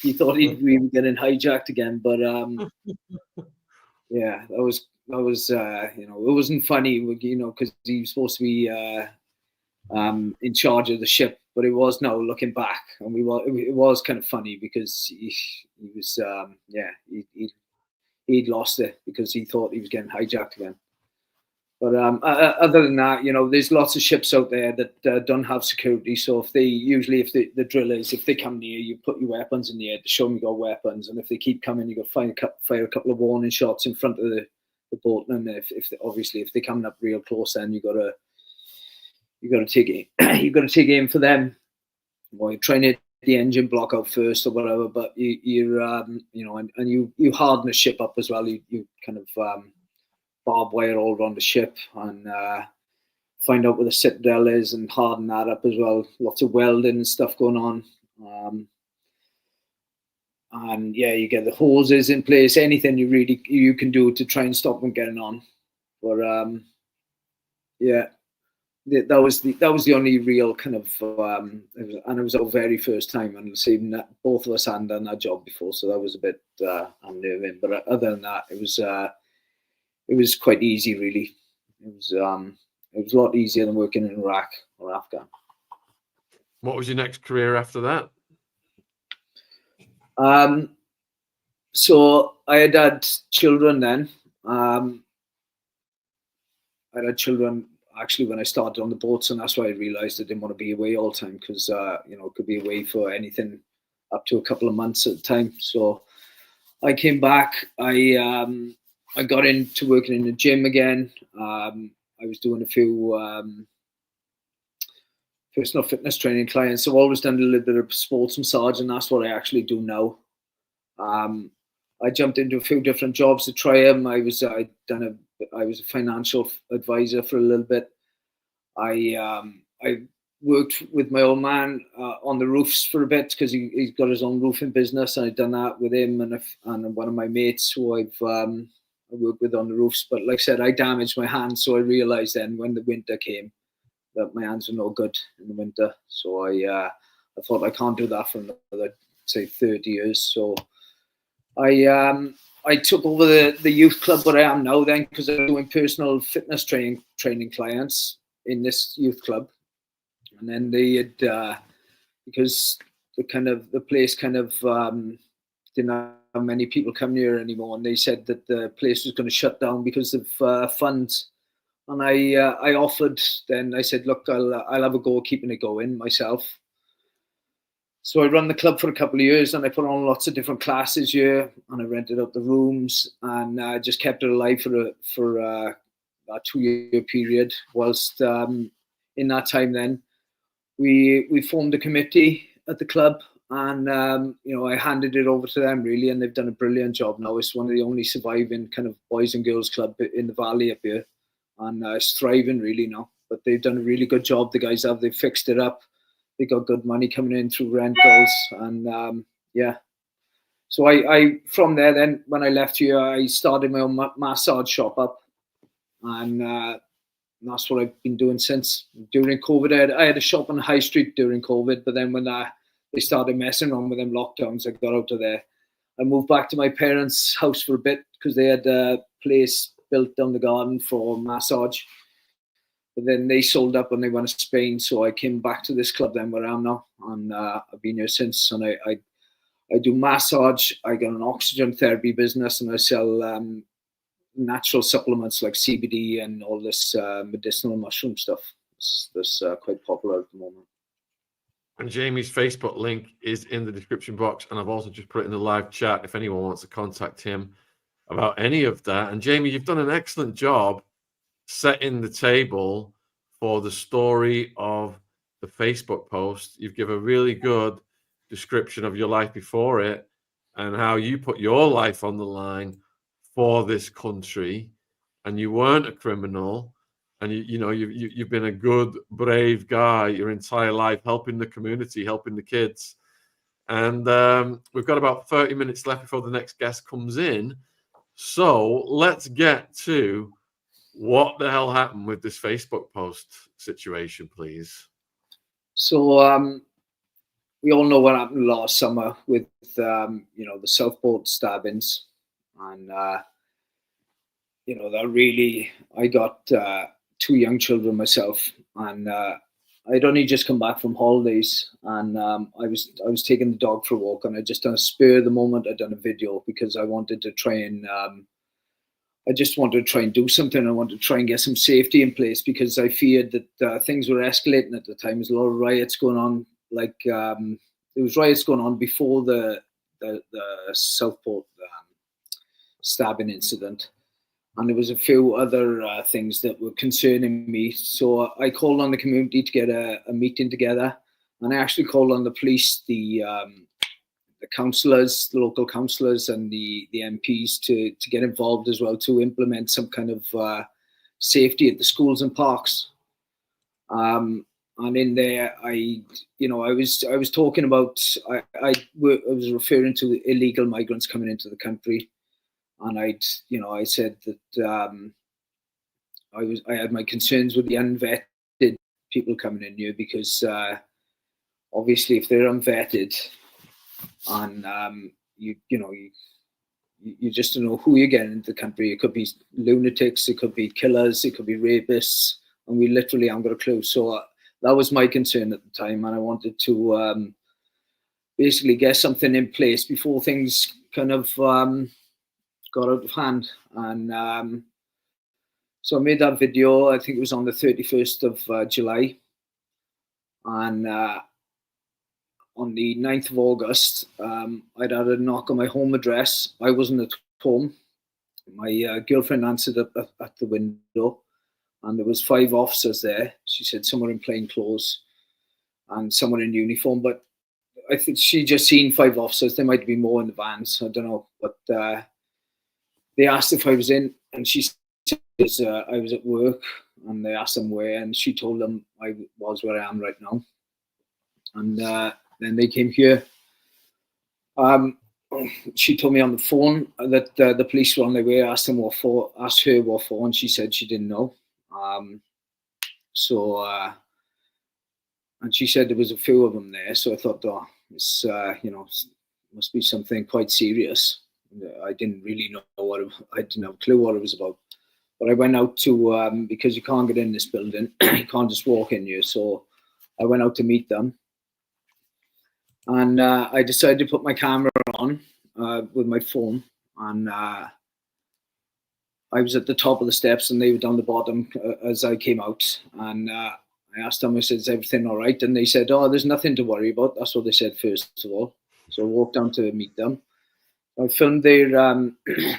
we were getting hijacked again. But yeah, that was you know, it wasn't funny, you know, because he was supposed to be in charge of the ship, but it was now looking back, and it was kind of funny because he was yeah, he'd lost it because he thought he was getting hijacked again. But other than that, you know, there's lots of ships out there that don't have security. So if the drill is, if they come near, you put your weapons in the air to show them you got weapons, and if they keep coming, you got to fire a couple of warning shots in front of the boat. And if they come up real close, then you got to take aim. You got to take aim for them. Or you're trying to hit the engine block out first or whatever. But you know, and you harden the ship up as well. You kind of barbed wire all around the ship and find out where the citadel is and harden that up as well. Lots of welding and stuff going on. And yeah, you get the hoses in place, anything you can do to try and stop them getting on. But yeah, that was the only real kind of and it was our very first time, and even that both of us hadn't done that job before, so that was a bit unnerving. But other than that, it was quite easy, really. It was a lot easier than working in Iraq or Afghan. What was your next career after that? So I had children then. I had children actually when I started on the boats, and that's why I realised I didn't want to be away all the time, because you know, could be away for anything up to a couple of months at a time. So I came back. I got into working in the gym again. I was doing a few personal fitness training clients. So I've always done a little bit of sports massage, and that's what I actually do now. I jumped into a few different jobs to try them. I was a financial advisor for a little bit. I worked with my old man on the roofs for a bit because he's got his own roofing business, and I'd done that with him and one of my mates who I worked with on the roofs. But like I said, I damaged my hands, so I realised then when the winter came that my hands were no good in the winter. So I thought I can't do that for another, say, 30 years. So I took over the youth club where I am now then, because I'm doing personal fitness training clients in this youth club. And then they had because the place kind of didn't have many people come here anymore, and they said that the place was going to shut down because of funds. And I offered, then I said, look, I'll have a go at keeping it going myself. So I run the club for a couple of years, and I put on lots of different classes here, and I rented out the rooms, and just kept it alive for a 2-year period. Whilst in that time, then we formed a committee at the club, and you know, I handed it over to them really, and they've done a brilliant job now. It's one of the only surviving kind of boys and girls club in the valley up here, and it's thriving really now. But they've done a really good job. The guys have. They've fixed it up. They got good money coming in through rentals, and yeah. So I from there then, when I left here, I started my own massage shop up, and that's what I've been doing since. During COVID, I had a shop on the high street during COVID, but then when they started messing around with them lockdowns, I got out of there. I moved back to my parents' house for a bit because they had a place built down the garden for massage. But then they sold up and they went to Spain, so I came back to this club then where I am now, and I've been here since. And I do massage. I got an oxygen therapy business, and I sell natural supplements like CBD and all this medicinal mushroom stuff. That's quite popular at the moment. And Jamie's Facebook link is in the description box, and I've also just put it in the live chat if anyone wants to contact him about any of that. And Jamie, you've done an excellent job setting the table for the story of the Facebook post. You've given a really good description of your life before it and how you put your life on the line for this country, and you weren't a criminal, and you've been a good, brave guy your entire life, helping the community, helping the kids. And we've got about 30 minutes left before the next guest comes in, so let's get to What the hell happened with this Facebook post situation, please? So we all know what happened last summer with the Southport stabbings, and that really, I got two young children myself, and I'd only just come back from holidays, and I was taking the dog for a walk, and I just done a spur of the moment. I done a video because I wanted to try and I just wanted to try and do something. I wanted to try and get some safety in place because I feared that things were escalating at the time. There's a lot of riots going on. Like there was riots going on before the Southport stabbing incident, and there was a few other things that were concerning me. So I called on the community to get a meeting together, and I actually called on the police, the councillors, the local councillors, and the MPs to get involved as well to implement some kind of safety at the schools and parks. And in there, I was talking about I was referring to illegal migrants coming into the country, and I said that I had my concerns with the unvetted people coming in here because obviously if they're unvetted and you just don't know who you're getting into the country. It could be lunatics, it could be killers, it could be rapists, and we literally haven't got a clue. So that was my concern at the time, and I wanted to basically get something in place before things kind of got out of hand. And so I made that video. I think it was on the 31st of July, and on the 9th of August, I'd had a knock on my home address. I wasn't at home. My girlfriend answered at the window, and there was 5 officers there. She said someone in plain clothes and someone in uniform, but I think she just seen 5 officers. There might be more in the vans, I don't know. But they asked if I was in, and she said I was at work, and they asked them where, and she told them I was where I am right now. And then they came here. She told me on the phone that the police were on their way. Asked her what for, and she said she didn't know. And she said there was a few of them there. So I thought, oh, it's must be something quite serious. I didn't really know I didn't have a clue what it was about. But I went out to because you can't get in this building, you can't just walk in here. So I went out to meet them. And I decided to put my camera on with my phone, and I was at the top of the steps and they were down the bottom as I came out. And I asked them, I said, is everything all right? And they said, oh, there's nothing to worry about. That's what they said first of all. So I walked down to meet them. I filmed their the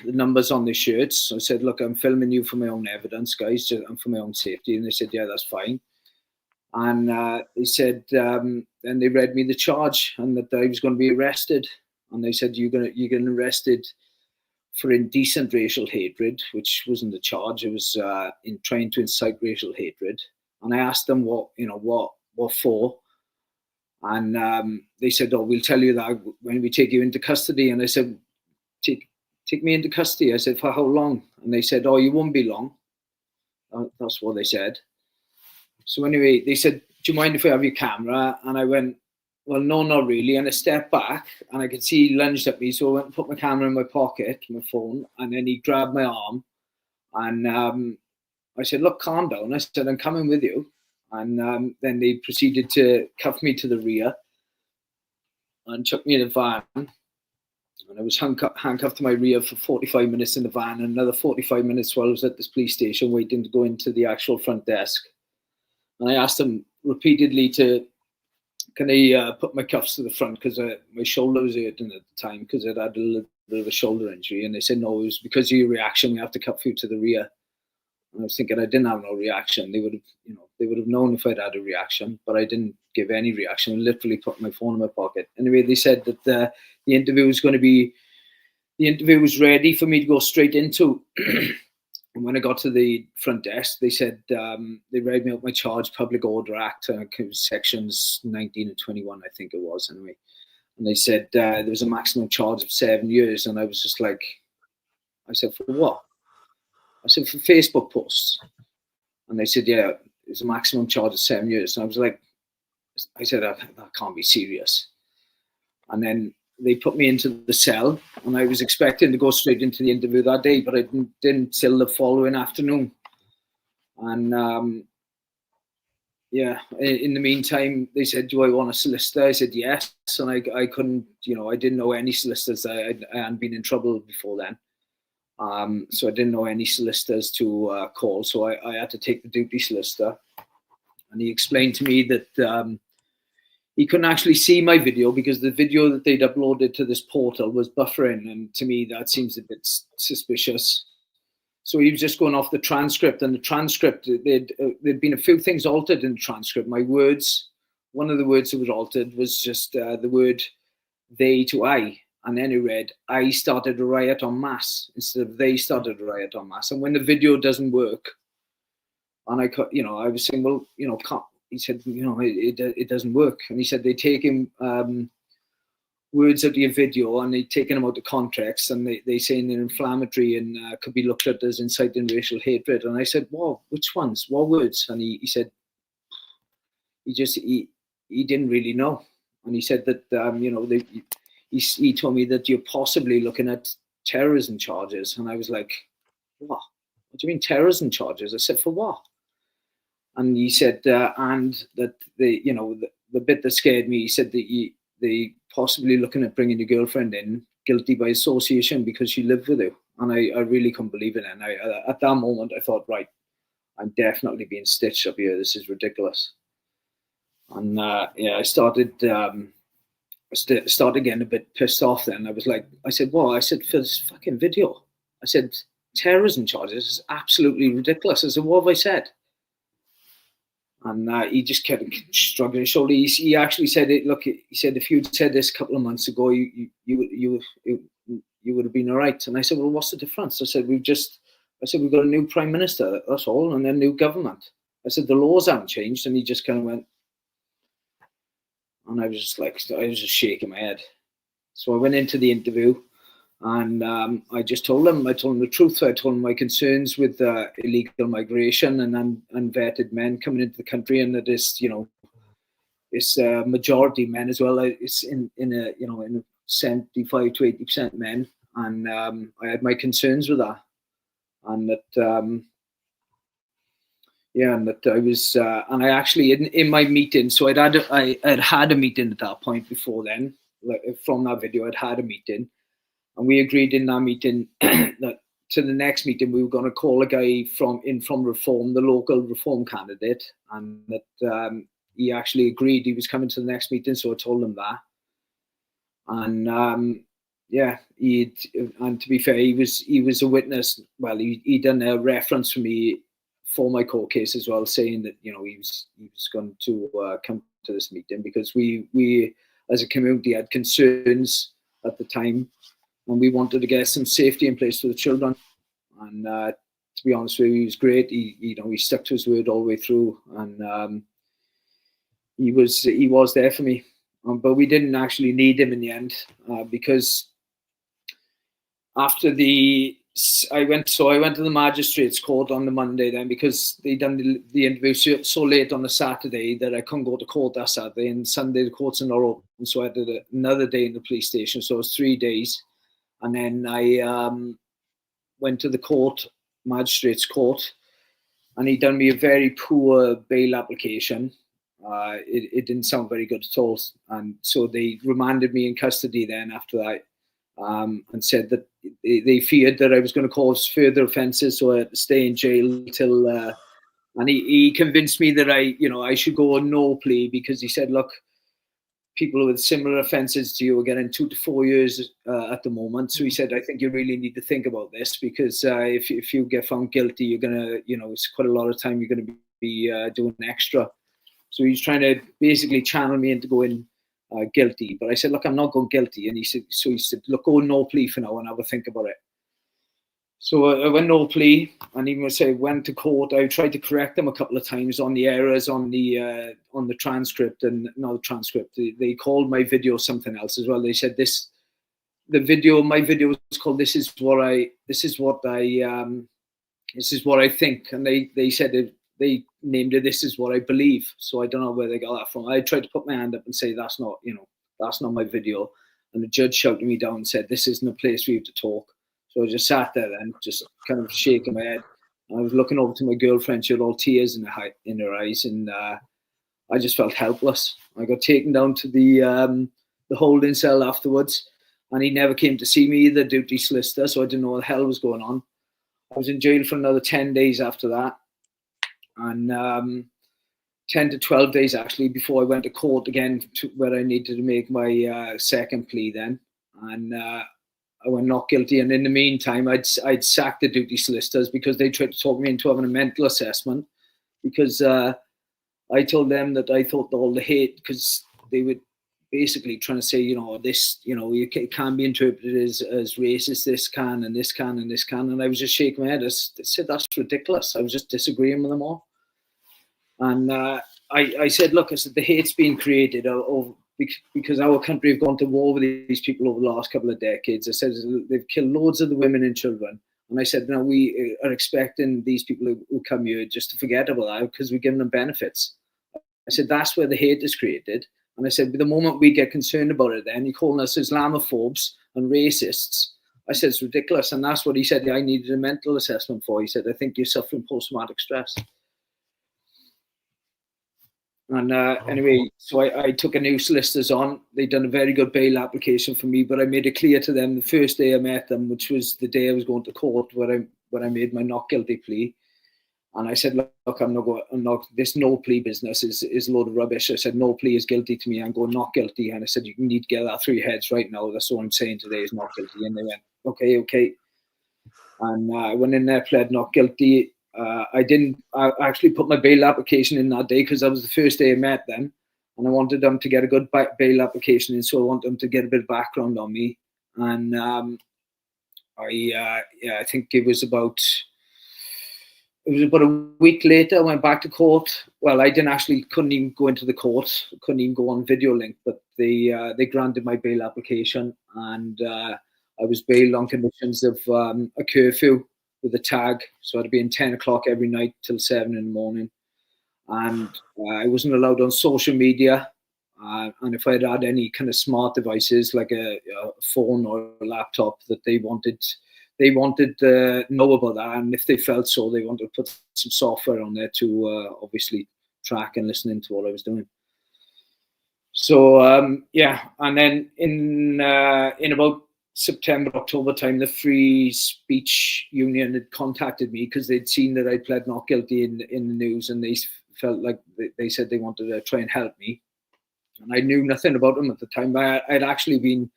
numbers on their shirts. I said, look, I'm filming you for my own evidence, guys, and for my own safety. And they said, yeah, that's fine. And they said, and they read me the charge, and that I was going to be arrested. And they said, you're getting arrested for indecent racial hatred, which wasn't a charge. It was in trying to incite racial hatred. And I asked them what for. And they said, oh, we'll tell you that when we take you into custody. And I said, take me into custody. I said, for how long? And they said, oh, you won't be long. That's what they said. So anyway, they said, do you mind if I have your camera? And I went, well, no, not really. And I stepped back, and I could see he lunged at me. So I went and put my camera in my pocket, my phone, and then he grabbed my arm. And I said, look, calm down. I said, I'm coming with you. And then they proceeded to cuff me to the rear and chuck me in a van. And I was handcuffed to my rear for 45 minutes in the van, and another 45 minutes while I was at this police station waiting to go into the actual front desk. And I asked them repeatedly can I put my cuffs to the front because my shoulder was hurting at the time because I'd had a little bit of a shoulder injury. And they said, no, it was because of your reaction. We have to cuff you to the rear. And I was thinking I didn't have no reaction. They would have known if I'd had a reaction, but I didn't give any reaction. I literally put my phone in my pocket. Anyway, they said that the interview was ready for me to go straight into. And when I got to the front desk, they said they read me out my charge, Public Order Act, sections 19 and 21, I think it was, anyway. And they said there was a maximum charge of 7 years. And I was just like, I said, for what? I said, for Facebook posts. And they said, yeah, it's a maximum charge of 7 years. And I was like, I said, that can't be serious. And then they put me into the cell, and I was expecting to go straight into the interview that day, but I didn't till the following afternoon. And yeah, in the meantime, they said, do I want a solicitor? I said, yes. And I couldn't, I didn't know any solicitors. I hadn't been in trouble before then. So I didn't know any solicitors to call. So I had to take the duty solicitor. And he explained to me that he couldn't actually see my video because the video that they'd uploaded to this portal was buffering. And to me, that seems a bit suspicious. So he was just going off the transcript, and the transcript, there'd been a few things altered in the transcript. My words, one of the words that was altered was just the word they to I. And then it read, I started a riot en masse instead of they started a riot en masse. And when the video doesn't work, and I was saying, well, he said, it doesn't work. And he said they take him words out of your video and they've taken them out of context, and they saying they're inflammatory and could be looked at as inciting racial hatred. And I said, well, which ones? What words? And he said, he didn't really know. And he said that, he told me that you're possibly looking at terrorism charges. And I was like, what? What do you mean terrorism charges? I said, for what? And he said, and that the bit that scared me, he said that they possibly looking at bringing your girlfriend in guilty by association because she lived with you. And I really couldn't believe it. And at that moment, I thought, right, I'm definitely being stitched up here. This is ridiculous. And I started getting a bit pissed off then. I said, for this fucking video. I said, terrorism charges is absolutely ridiculous. I said, what have I said? And he just kept shrugging his shoulder. He actually said it. Look, he said, if you'd said this a couple of months ago, you would have been all right. And I said, well, what's the difference? I said, we've got a new prime minister, that's all, and a new government. I said, the laws haven't changed. And he just kind of went, and I was just shaking my head. So I went into the interview, and I told him the truth. I told him my concerns with illegal migration and unvetted men coming into the country, and that it's majority men as well. It's in a 75 to 80% men, and I had my concerns with that, and that. And that I was, and I actually in my meeting. So I had a meeting at that point before then. From that video, I'd had a meeting, and we agreed in that meeting that to the next meeting we were going to call a guy from Reform, the local Reform candidate, and that he actually agreed he was coming to the next meeting. So I told him that, and and to be fair, he was a witness. Well, he done a reference for me for my court case as well, saying that he was going to come to this meeting because we as a community had concerns at the time, and we wanted to get some safety in place for the children. And to be honest with you, he was great. He stuck to his word all the way through, and he was there for me. But we didn't actually need him in the end because after I went to the magistrate's court on the Monday then, because they done the interview so late on the Saturday that I couldn't go to court that Saturday, and Sunday the courts are not open, so I had another day in the police station. So it was 3 days, and then I went to the magistrate's court, and he done me a very poor bail application. It didn't sound very good at all, and so they remanded me in custody then after that. And said that they feared that I was going to cause further offences, so I had to stay in jail till. And he convinced me that I should go on no plea, because he said, look, people with similar offences to you are getting 2 to 4 years at the moment. So he said, I think you really need to think about this, because if you get found guilty, you're gonna, it's quite a lot of time you're going to be doing extra. So he's trying to basically channel me into going guilty. But I said, look, I'm not going guilty. And he said, look, go no plea for now and have a think about it. So I went no plea, and even when I went to court, I tried to correct them a couple of times on the errors on the transcript, and not the transcript. They called my video something else as well. They said my video was called "This is what I this is what I think. And they said they named it, this is what I believe. So I don't know where they got that from. I tried to put my hand up and say, that's not my video. And the judge shouted me down and said, this isn't a place for you to talk. So I just sat there then, just kind of shaking my head. And I was looking over to my girlfriend. She had all tears in her eyes. And I just felt helpless. I got taken down to the holding cell afterwards. And he never came to see me, the duty solicitor. So I didn't know what the hell was going on. I was in jail for another 10 days after that. And 10 to 12 days actually before I went to court again, where I needed to make my second plea then. And I went not guilty. And in the meantime, I'd sacked the duty solicitors because they tried to talk me into having a mental assessment, because I told them that I thought all the hate, because they were basically trying to say, it can be interpreted as racist, this can, and this can, and this can. And I was just shaking my head. I said, that's ridiculous. I was just disagreeing with them all. And I said, look, I said, the hate's been created because our country have gone to war with these people over the last couple of decades. I said, they've killed loads of the women and children. And I said, now we are expecting these people who come here just to forget about that because we're giving them benefits. I said, that's where the hate is created. And I said, but the moment we get concerned about it, then you're calling us Islamophobes and racists. I said, it's ridiculous. And that's what he said I needed a mental assessment for. He said, I think you're suffering post-traumatic stress. And anyway, so I took a new solicitors on. They'd done a very good bail application for me, but I made it clear to them the first day I met them, which was the day I was going to court, where I made my not guilty plea. And I said, look, this no plea business is a load of rubbish. I said, no plea is guilty to me. I'm going not guilty. And I said, you need to get that through your heads right now. That's what I'm saying today is not guilty. And they went, okay. And I went in there, pled not guilty. I actually put my bail application in that day because that was the first day I met them. And I wanted them to get a good bail application in. So I wanted them to get a bit of background on me. And I think it was about a week later I went back to court. Well, I couldn't even go into the court, couldn't even go on video link, but they granted my bail application, and I was bailed on conditions of a curfew with a tag. So I'd be in 10 o'clock every night till 7 in the morning. And I wasn't allowed on social media. And if I'd had any kind of smart devices like a phone or a laptop that they wanted to know about that, and if they felt so, they wanted to put some software on there to obviously track and listen into what I was doing. So and then in about September, October time, the Free Speech Union had contacted me because they'd seen that I pled not guilty in the news, and they felt like they said they wanted to try and help me. And I knew nothing about them at the time. I'd actually been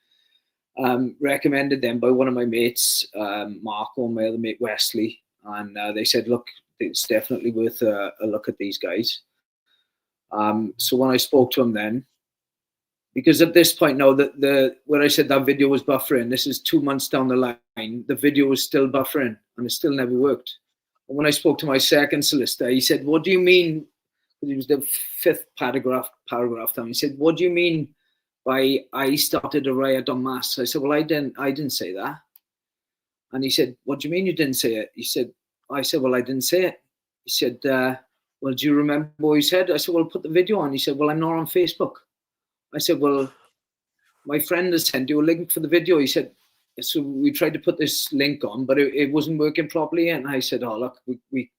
recommended them by one of my mates, Mark, or my other mate, Wesley. And they said, look, it's definitely worth a look at these guys. So when I spoke to them then, because at this point now, where I said that video was buffering, this is 2 months down the line, the video was still buffering and it still never worked. And when I spoke to my second solicitor, he said, what do you mean? Because it was the fifth paragraph down. He said, what do you mean by I started a riot en masse? I said, well, I didn't say that. And he said, what do you mean you didn't say it? I said, well, I didn't say it. He said, well, do you remember what you said? I said, well, put the video on. He said, well, I'm not on Facebook. I said, well, my friend has sent you a link for the video. He said, so we tried to put this link on, but it wasn't working properly. And I said, oh, look, we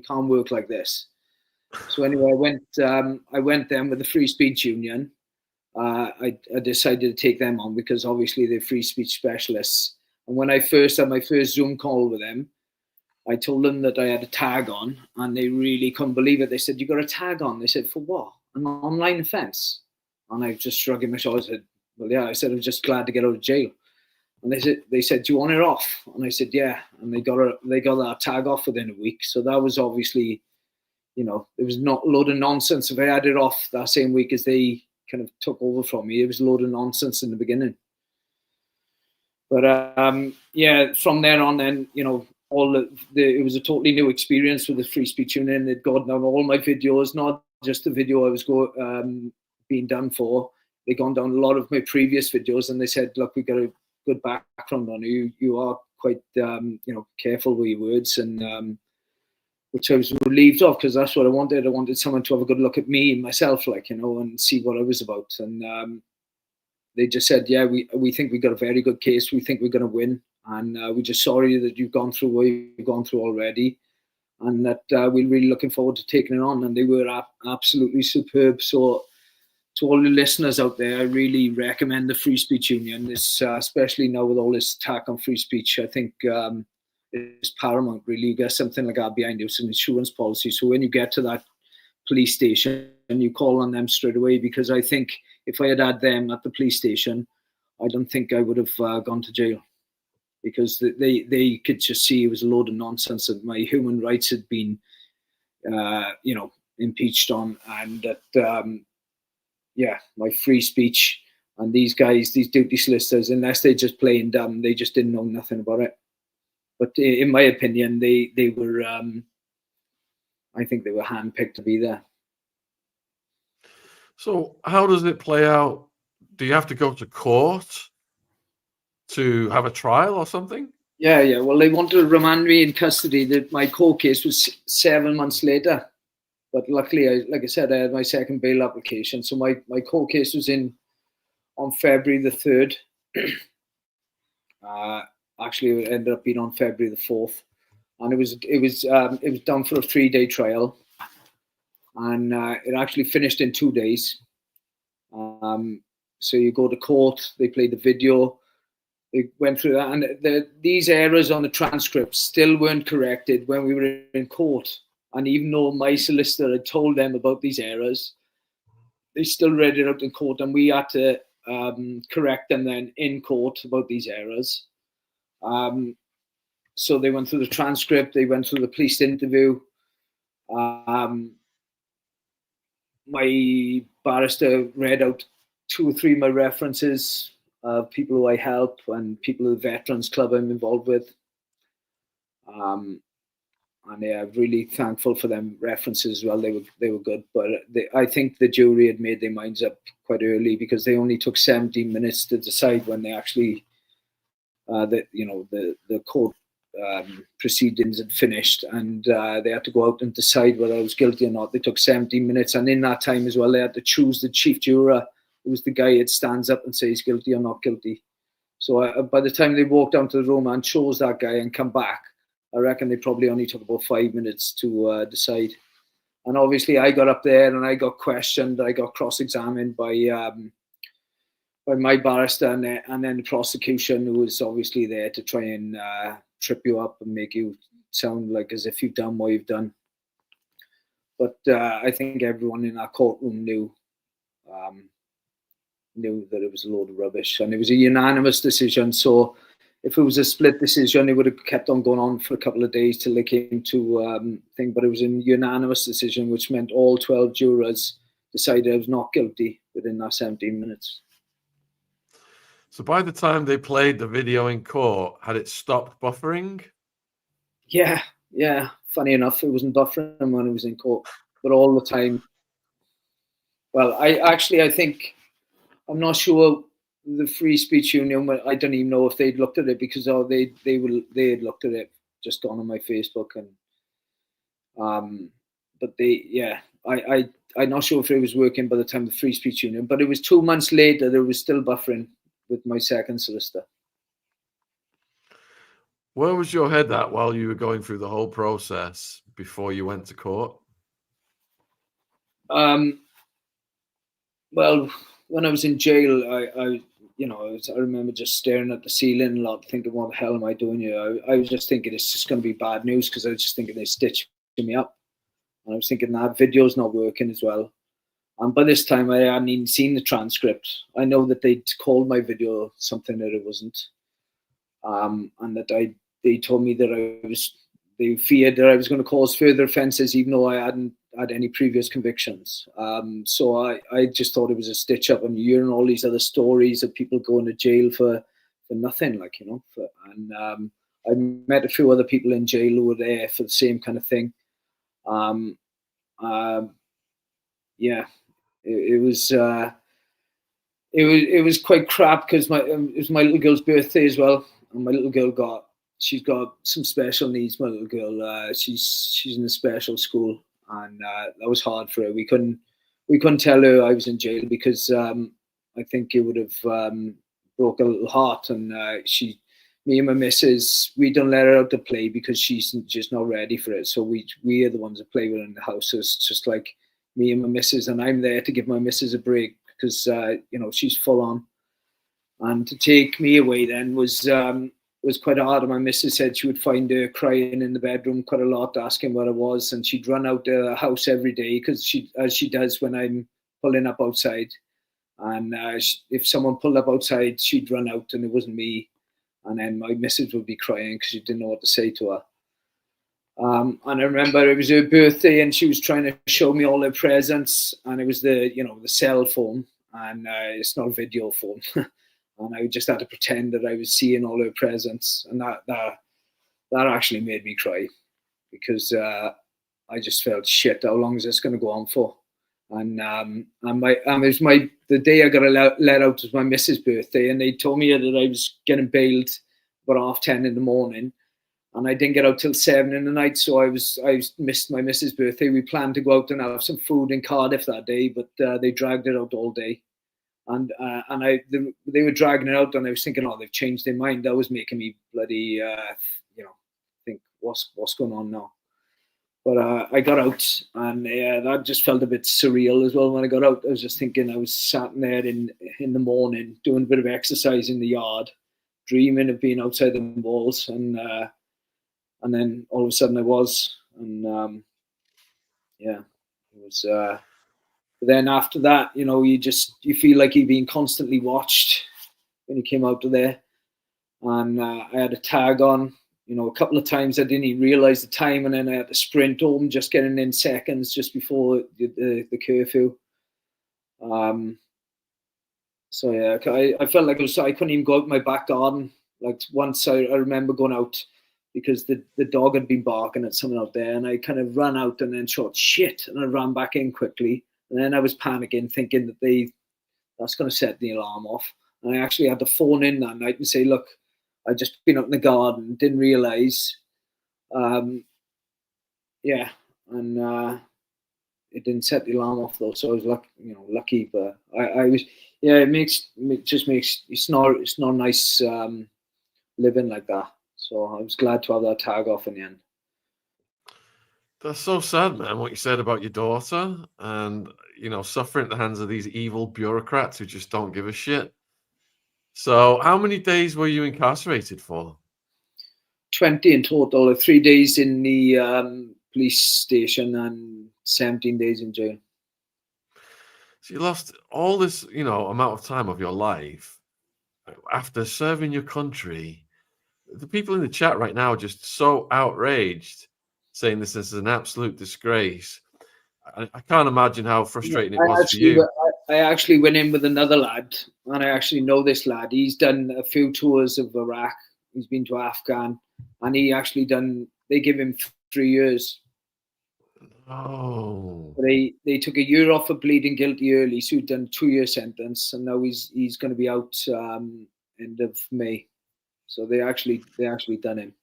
can't work like this. So anyway, I went then with the Free Speech Union. I decided to take them on because obviously they're free speech specialists. And when I first had my first Zoom call with them, I told them that I had a tag on, and they really couldn't believe it. They said, you got a tag on? They said, for what? An online offence? And I just shrugged my shoulders. I said, well, yeah. I said, I'm just glad to get out of jail. And they said, do you want it off? And I said, yeah. And they got that tag off within a week. So that was obviously, there was not a load of nonsense. If I had it off that same week as they kind of took over from me, it was a load of nonsense in the beginning. But from then on, then it was a totally new experience with the Free Speech Union. They'd gone down all my videos, not just the video I was being done for. They'd gone down a lot of my previous videos, and they said, look, we got a good background on you. You are quite careful with your words, and which I was relieved of, because that's what I wanted. I wanted someone to have a good look at me, myself, and see what I was about. And they just said, yeah, we think we got a very good case. We think we're going to win, and we're just sorry that you've gone through what you've gone through already, and that we're really looking forward to taking it on. And they were absolutely superb. So to all the listeners out there, I really recommend the Free Speech Union. This, especially now with all this attack on free speech, I think it's paramount, really. You get something like that behind you, some insurance policy. So when you get to that police station, you call on them straight away, because I think if I had had them at the police station, I don't think I would have gone to jail, because they could just see it was a load of nonsense, that my human rights had been, impeached on, and that, my free speech. And these guys, these duty solicitors, unless they're just playing dumb, they just didn't know nothing about it. But in my opinion, they were, I think they were handpicked to be there. So how does it play out? Do you have to go to court to have a trial or something? Yeah. Well, they wanted to remand me in custody. My court case was 7 months later. But luckily, like I said, I had my second bail application. So my court case was on February the 3rd. Actually, it ended up being on February the 4th. And it was done for a 3-day trial. And it actually finished in 2 days. So you go to court, they play the video, they went through that, and these errors on the transcript still weren't corrected when we were in court. And even though my solicitor had told them about these errors, they still read it out in court, and we had to correct them then in court about these errors. So they went through the transcript, they went through the police interview. My barrister read out 2 or 3 of my references of people who I help and people at the Veterans Club I'm involved with. And yeah, I'm really thankful for them references as well. They were good, but I think the jury had made their minds up quite early, because they only took 17 minutes to decide when they actually, the court proceedings had finished, and they had to go out and decide whether I was guilty or not. They took 17 minutes, and in that time as well, they had to choose the chief juror, who was the guy that stands up and says guilty or not guilty. So by the time they walked down to the room and chose that guy and come back, I reckon they probably only took about 5 minutes to decide. And obviously, I got up there and I got questioned. I got cross-examined by my barrister, and then the prosecution, who was obviously there to try and trip you up and make you sound like as if you've done what you've done. But I think everyone in that courtroom knew that it was a load of rubbish, and it was a unanimous decision. So if it was a split decision, it would have kept on going on for a couple of days till they came to thing. But it was a unanimous decision, which meant all 12 jurors decided I was not guilty within that 17 minutes. So by the time they played the video in court, had it stopped buffering? Yeah. Funny enough, it wasn't buffering when it was in court, but all the time. Well, I think, I'm not sure the Free Speech Union, I don't even know if they'd looked at it, because they had looked at it, just gone on my Facebook, and but I'm not sure if it was working by the time the Free Speech Union, but it was 2 months later that it was still buffering with my second solicitor. Where was your head at while you were going through the whole process before you went to court? Well, when I was in jail, I remember just staring at the ceiling a lot, thinking, what the hell am I doing here? I was just thinking it's just going to be bad news, because I was just thinking they're stitching me up. And I was thinking that video's not working as well. And by this time, I hadn't even seen the transcript. I know that they'd called my video something that it wasn't. And that they told me that they feared that I was going to cause further offences, even though I hadn't had any previous convictions. So I just thought it was a stitch up. And hearing all these other stories of people going to jail for nothing, I met a few other people in jail who were there for the same kind of thing. It was quite crap, because it was my little girl's birthday as well, and my little girl got she's got some special needs, my little girl. She's in a special school, and that was hard for her. We couldn't tell her I was in jail because I think it would have broke a little heart. And me and my missus, we don't let her out to play because she's just not ready for it. So we are the ones that play with her in the house. So it's just like me and my missus, and I'm there to give my missus a break because she's full on. And to take me away then was quite hard. And my missus said she would find her crying in the bedroom quite a lot, asking what it was, and she'd run out the house every day because as she does when I'm pulling up outside. And if someone pulled up outside, she'd run out, and it wasn't me. And then my missus would be crying because she didn't know what to say to her. And I remember it was her birthday, and she was trying to show me all her presents, and it was the cell phone, and it's not a video phone. And I just had to pretend that I was seeing all her presents, and that actually made me cry because I just felt shit. How long is this going to go on for? And it was the day I got let out was my missus' birthday, and they told me that I was getting bailed about 10:30 in the morning, and I didn't get out till 7 in the night. So I missed my missus' birthday. We planned to go out and have some food in Cardiff that day, but they dragged it out all day. And they were dragging it out, and I was thinking, oh, they've changed their mind. That was making me bloody, think what's going on now. But I got out, and that just felt a bit surreal as well. When I got out, I was just thinking I was sat there in the morning doing a bit of exercise in the yard, dreaming of being outside the walls, and then all of a sudden I was, and it was. But then after that, you feel like you're being constantly watched when you came out of there. And I had a tag on, a couple of times I didn't even realize the time, and then I had to sprint home, just getting in seconds just before the curfew. So yeah, I felt like I couldn't even go out in my back garden. Like once I remember going out because the dog had been barking at someone out there, and I kind of ran out and then thought, shit, and I ran back in quickly. And then I was panicking, thinking that that's going to set the alarm off. And I actually had to phone in that night and say, look, I'd just been out in the garden, didn't realise. And it didn't set the alarm off though. So I was lucky, but I was, it's not nice living like that. So I was glad to have that tag off in the end. That's so sad, man, what you said about your daughter and, suffering at the hands of these evil bureaucrats who just don't give a shit. So how many days were you incarcerated for? 20 in total, 3 days in the police station and 17 days in jail. So you lost all this, amount of time of your life after serving your country. The people in the chat right now are just so outraged, saying this is an absolute disgrace. I can't imagine how frustrating it was for you. I actually went in with another lad, and I actually know this lad. He's done a few tours of Iraq. He's been to Afghan, and they give him 3 years. Oh. They took a year off for pleading guilty early, so he'd done 2-year sentence, and now he's going to be out end of May. So they actually done him.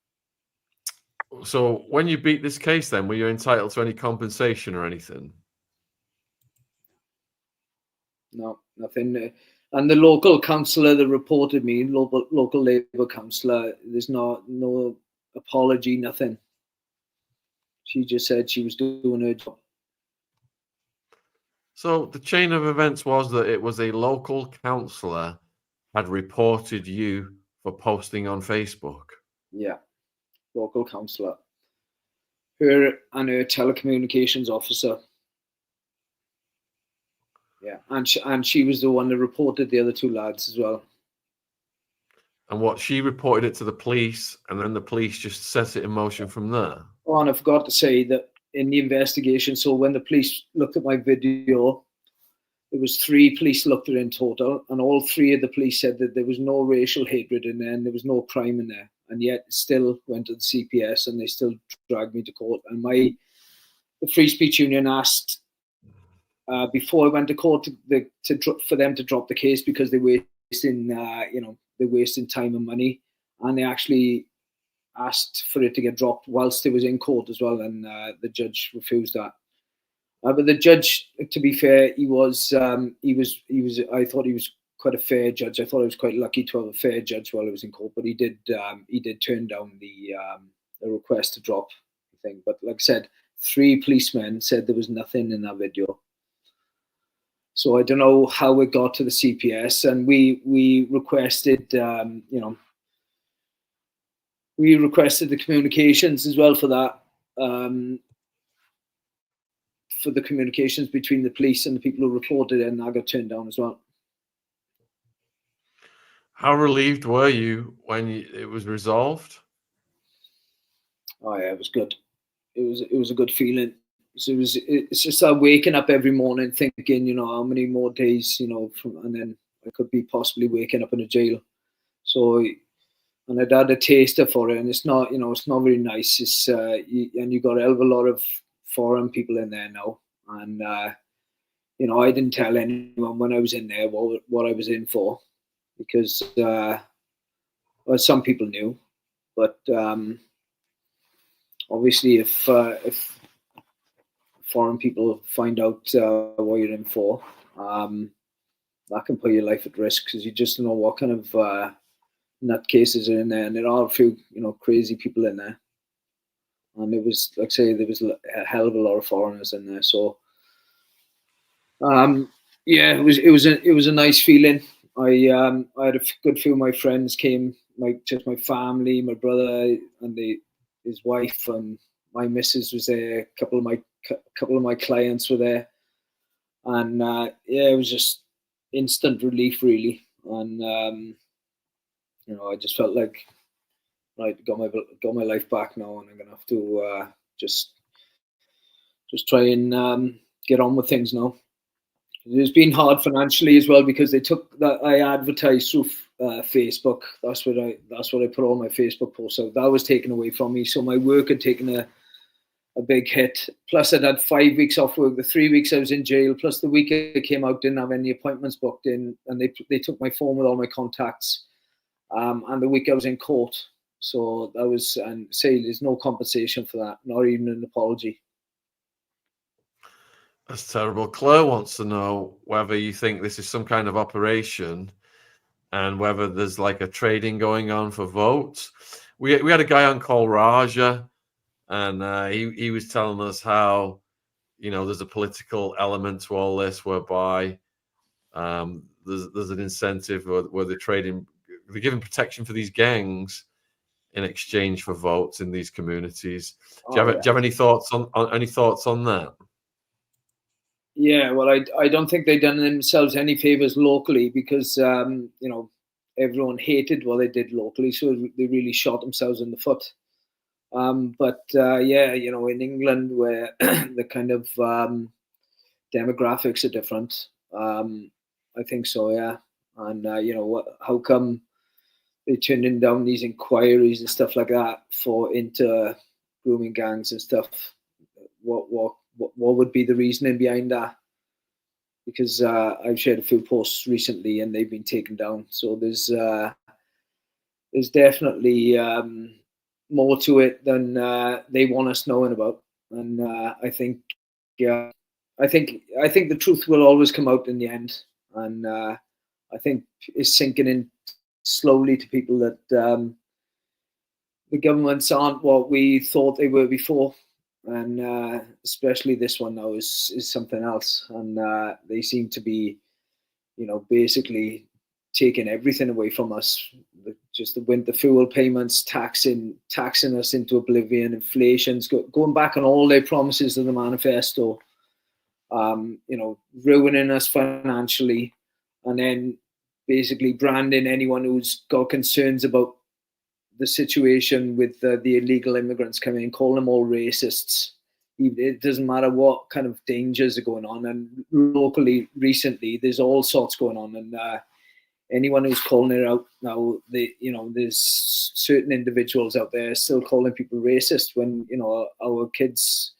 So when you beat this case, then were you entitled to any compensation or anything? No, nothing. And the local councillor that reported me, local Labour councillor, there's no apology, nothing. She just said she was doing her job. So the chain of events was that it was a local councillor had reported you for posting on Facebook. Yeah, local councillor. Her and her telecommunications officer. Yeah, and she was the one that reported the other 2 lads as well. And what, she reported it to the police, and then the police just set it in motion from there? Oh, and I forgot to say that in the investigation, so when the police looked at my video, there was 3 police looked at it in total, and all 3 of the police said that there was no racial hatred in there and there was no crime in there, and yet it still went to the CPS and they still dragged me to court. And the Free Speech Union asked before I went to court for them to drop the case because they're wasting time and money, and they actually asked for it to get dropped whilst it was in court as well, and the judge refused that. But the judge, to be fair, he was. I thought he was quite a fair judge. I thought I was quite lucky to have a fair judge while I was in court. But he did turn down the request to drop the thing. But like I said, 3 policemen said there was nothing in that video. So I don't know how it got to the CPS, and we requested, we requested the communications as well for that. For the communications between the police and the people who reported it, and that got turned down as well. How relieved were you when it was resolved? Oh yeah, it was good. It was a good feeling. So it's just like waking up every morning thinking, how many more days, and then I could be possibly waking up in a jail. So, and I'd had a taster for it, and it's not, it's not very nice. It's and you got a hell of a lot of foreign people in there now, and I didn't tell anyone when I was in there what I was in for, because well, some people knew, but obviously if foreign people find out what you're in for, that can put your life at risk, because you just don't know what kind of nutcases are in there, and there are a few crazy people in there. And it was, like I say, there was a hell of a lot of foreigners in there. So, yeah, it was a nice feeling. I had a good few of my friends came, just my family, my brother and his wife, and my missus was there. A couple of my clients were there, and yeah, it was just instant relief, really. And I just felt like, right, got my life back now, and I'm gonna have to just try and get on with things now. It's been hard financially as well, because they took that I advertised through Facebook. That's what I put all my Facebook posts out. That was taken away from me, so my work had taken a big hit. Plus, I'd had 5 weeks off work. The 3 weeks I was in jail, plus the week I came out, didn't have any appointments booked in, and they took my phone with all my contacts. And the week I was in court. So that was, and say there's no compensation for that, not even an apology. That's terrible. Claire wants to know whether you think this is some kind of operation, and whether there's like a trading going on for votes. We had a guy on called Raja, and he was telling us how there's a political element to all this, whereby there's an incentive where they're giving protection for these gangs in exchange for votes in these communities. Do you have any thoughts on that? Yeah, well, I don't think they've done themselves any favors locally, because everyone hated what they did locally, so they really shot themselves in the foot. But yeah, in England, where the kind of demographics are different, I think so, yeah. And how come they turning down these inquiries and stuff like that for grooming gangs and stuff? What would be the reasoning behind that? Because I've shared a few posts recently and they've been taken down. So there's definitely more to it than they want us knowing about. And I think the truth will always come out in the end. And I think it's sinking in slowly to people that the governments aren't what we thought they were before, and especially this one now is something else, and they seem to be, basically taking everything away from us. Just the winter fuel payments, taxing us into oblivion, inflation's going back on all their promises of the manifesto, ruining us financially, and then basically branding anyone who's got concerns about the situation with the illegal immigrants coming in, calling them all racists. It doesn't matter what kind of dangers are going on. And locally, recently, there's all sorts going on. And anyone who's calling it out now, there's certain individuals out there still calling people racist when, our kids'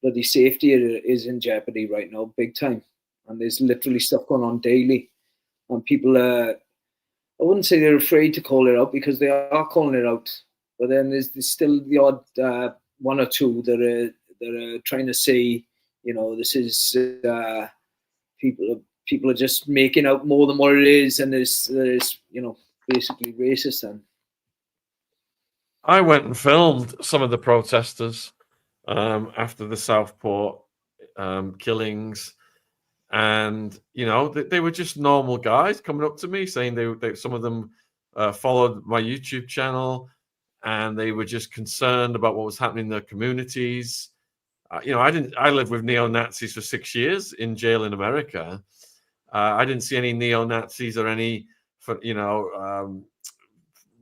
bloody safety is in jeopardy right now, big time. And there's literally stuff going on daily. And people are, I wouldn't say they're afraid to call it out, because they are calling it out, But then there's still the odd one or two that are trying to say, this is people are just making out more than what it is, and there's basically racist. Then I went and filmed some of the protesters after the Southport killings, and they were just normal guys coming up to me saying they some of them followed my YouTube channel, and they were just concerned about what was happening in their communities. I lived with neo-Nazis for 6 years in jail in America. I didn't see any neo-Nazis or any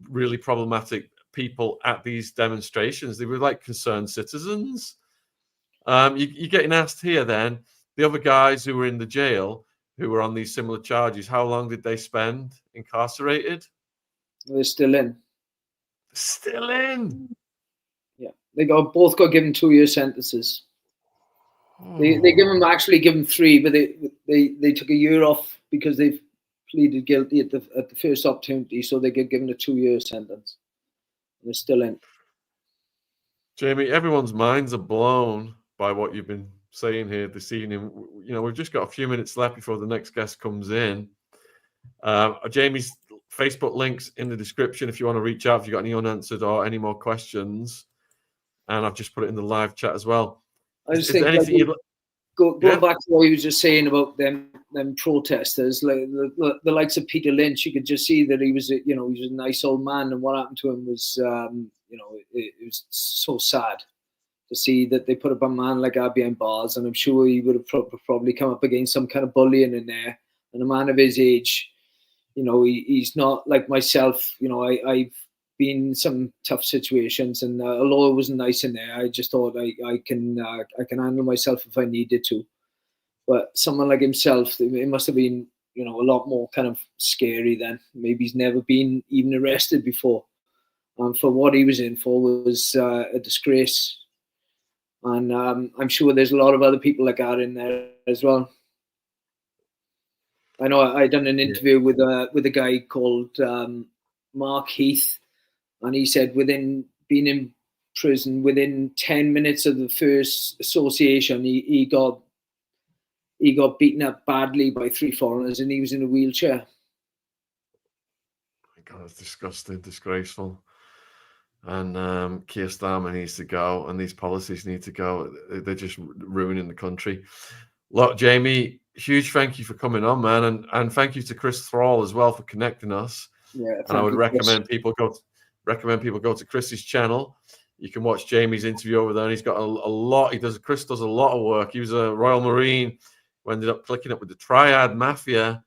really problematic people at these demonstrations. They were like concerned citizens. You're getting asked here then, the other guys who were in the jail who were on these similar charges, how long did they spend incarcerated? they're still in. Still in. Yeah, they both got given 2-year sentences. They actually give them 3, but they took a year off because they've pleaded guilty at the first opportunity, so they get given a 2-year sentence. They're still in. Jamie, everyone's minds are blown by what you've been saying here this evening. We've just got a few minutes left before the next guest comes in. Jamie's Facebook links in the description if you want to reach out if you've got any unanswered or any more questions. And I've just put it in the live chat as well. I just think going back to what you were just saying about them protesters, like the likes of Peter Lynch, you could just see that he was he was a nice old man, and what happened to him was it was so sad to see that they put up a man like that behind bars, and I'm sure he would have probably come up against some kind of bullying in there. And a man of his age, he's not like myself. I've been in some tough situations, and although it wasn't nice in there, I just thought I can handle myself if I needed to. But someone like himself, it must have been a lot more kind of scary then. Maybe he's never been even arrested before, and for what he was in for was a disgrace. And I'm sure there's a lot of other people like that in there as well. I know I done an interview with a guy called Mark Heath, and he said within being in prison, within 10 minutes of the first association, he got beaten up badly by 3 foreigners, and he was in a wheelchair. My God, it's disgusting, disgraceful. And Keir Starmer needs to go, and these policies need to go. They're just ruining the country. Look, Jamie, huge thank you for coming on, man, and thank you to Chris Thrall as well for connecting us. Yeah, and I would recommend people go to Chris's channel. You can watch Jamie's interview over there, and he's got a lot. Chris does a lot of work. He was a Royal Marine who ended up clicking up with the Triad Mafia,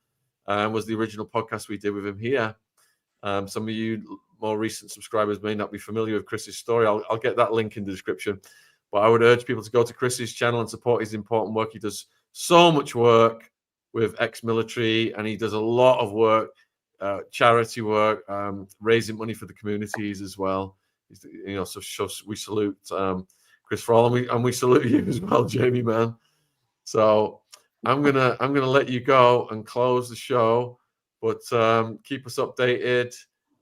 was the original podcast we did with him here. Some of you more recent subscribers may not be familiar with Chris's story. I'll get that link in the description. But I would urge people to go to Chris's channel and support his important work. He does so much work with ex-military, and he does a lot of work, charity work, raising money for the communities as well. So we salute Chris Thrall, and we salute you as well, Jamie, man. So I'm gonna let you go and close the show, but keep us updated,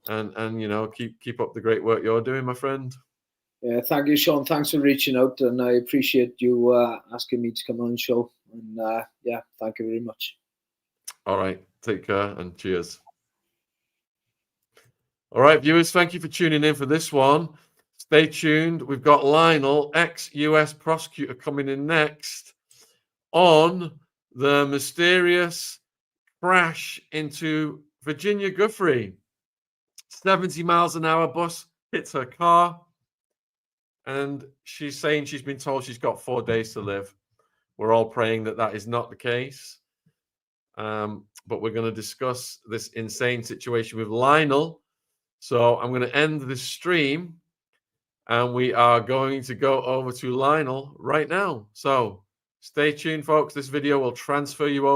and keep up the great work you're doing, my friend. Yeah, thank you, Sean. Thanks for reaching out, and I appreciate you asking me to come on the show. And yeah, thank you very much. All right, take care and cheers. All right, viewers, thank you for tuning in for this one. Stay tuned. We've got Lionel, ex-US prosecutor, coming in next on the mysterious crash into Virginia Guthrie. 70 miles an hour bus hits her car, and she's saying she's been told she's got 4 days to live. We're all praying that is not the case. But we're going to discuss this insane situation with Lionel. So I'm going to end this stream, and we are going to go over to Lionel right now. So stay tuned, folks. This video will transfer you over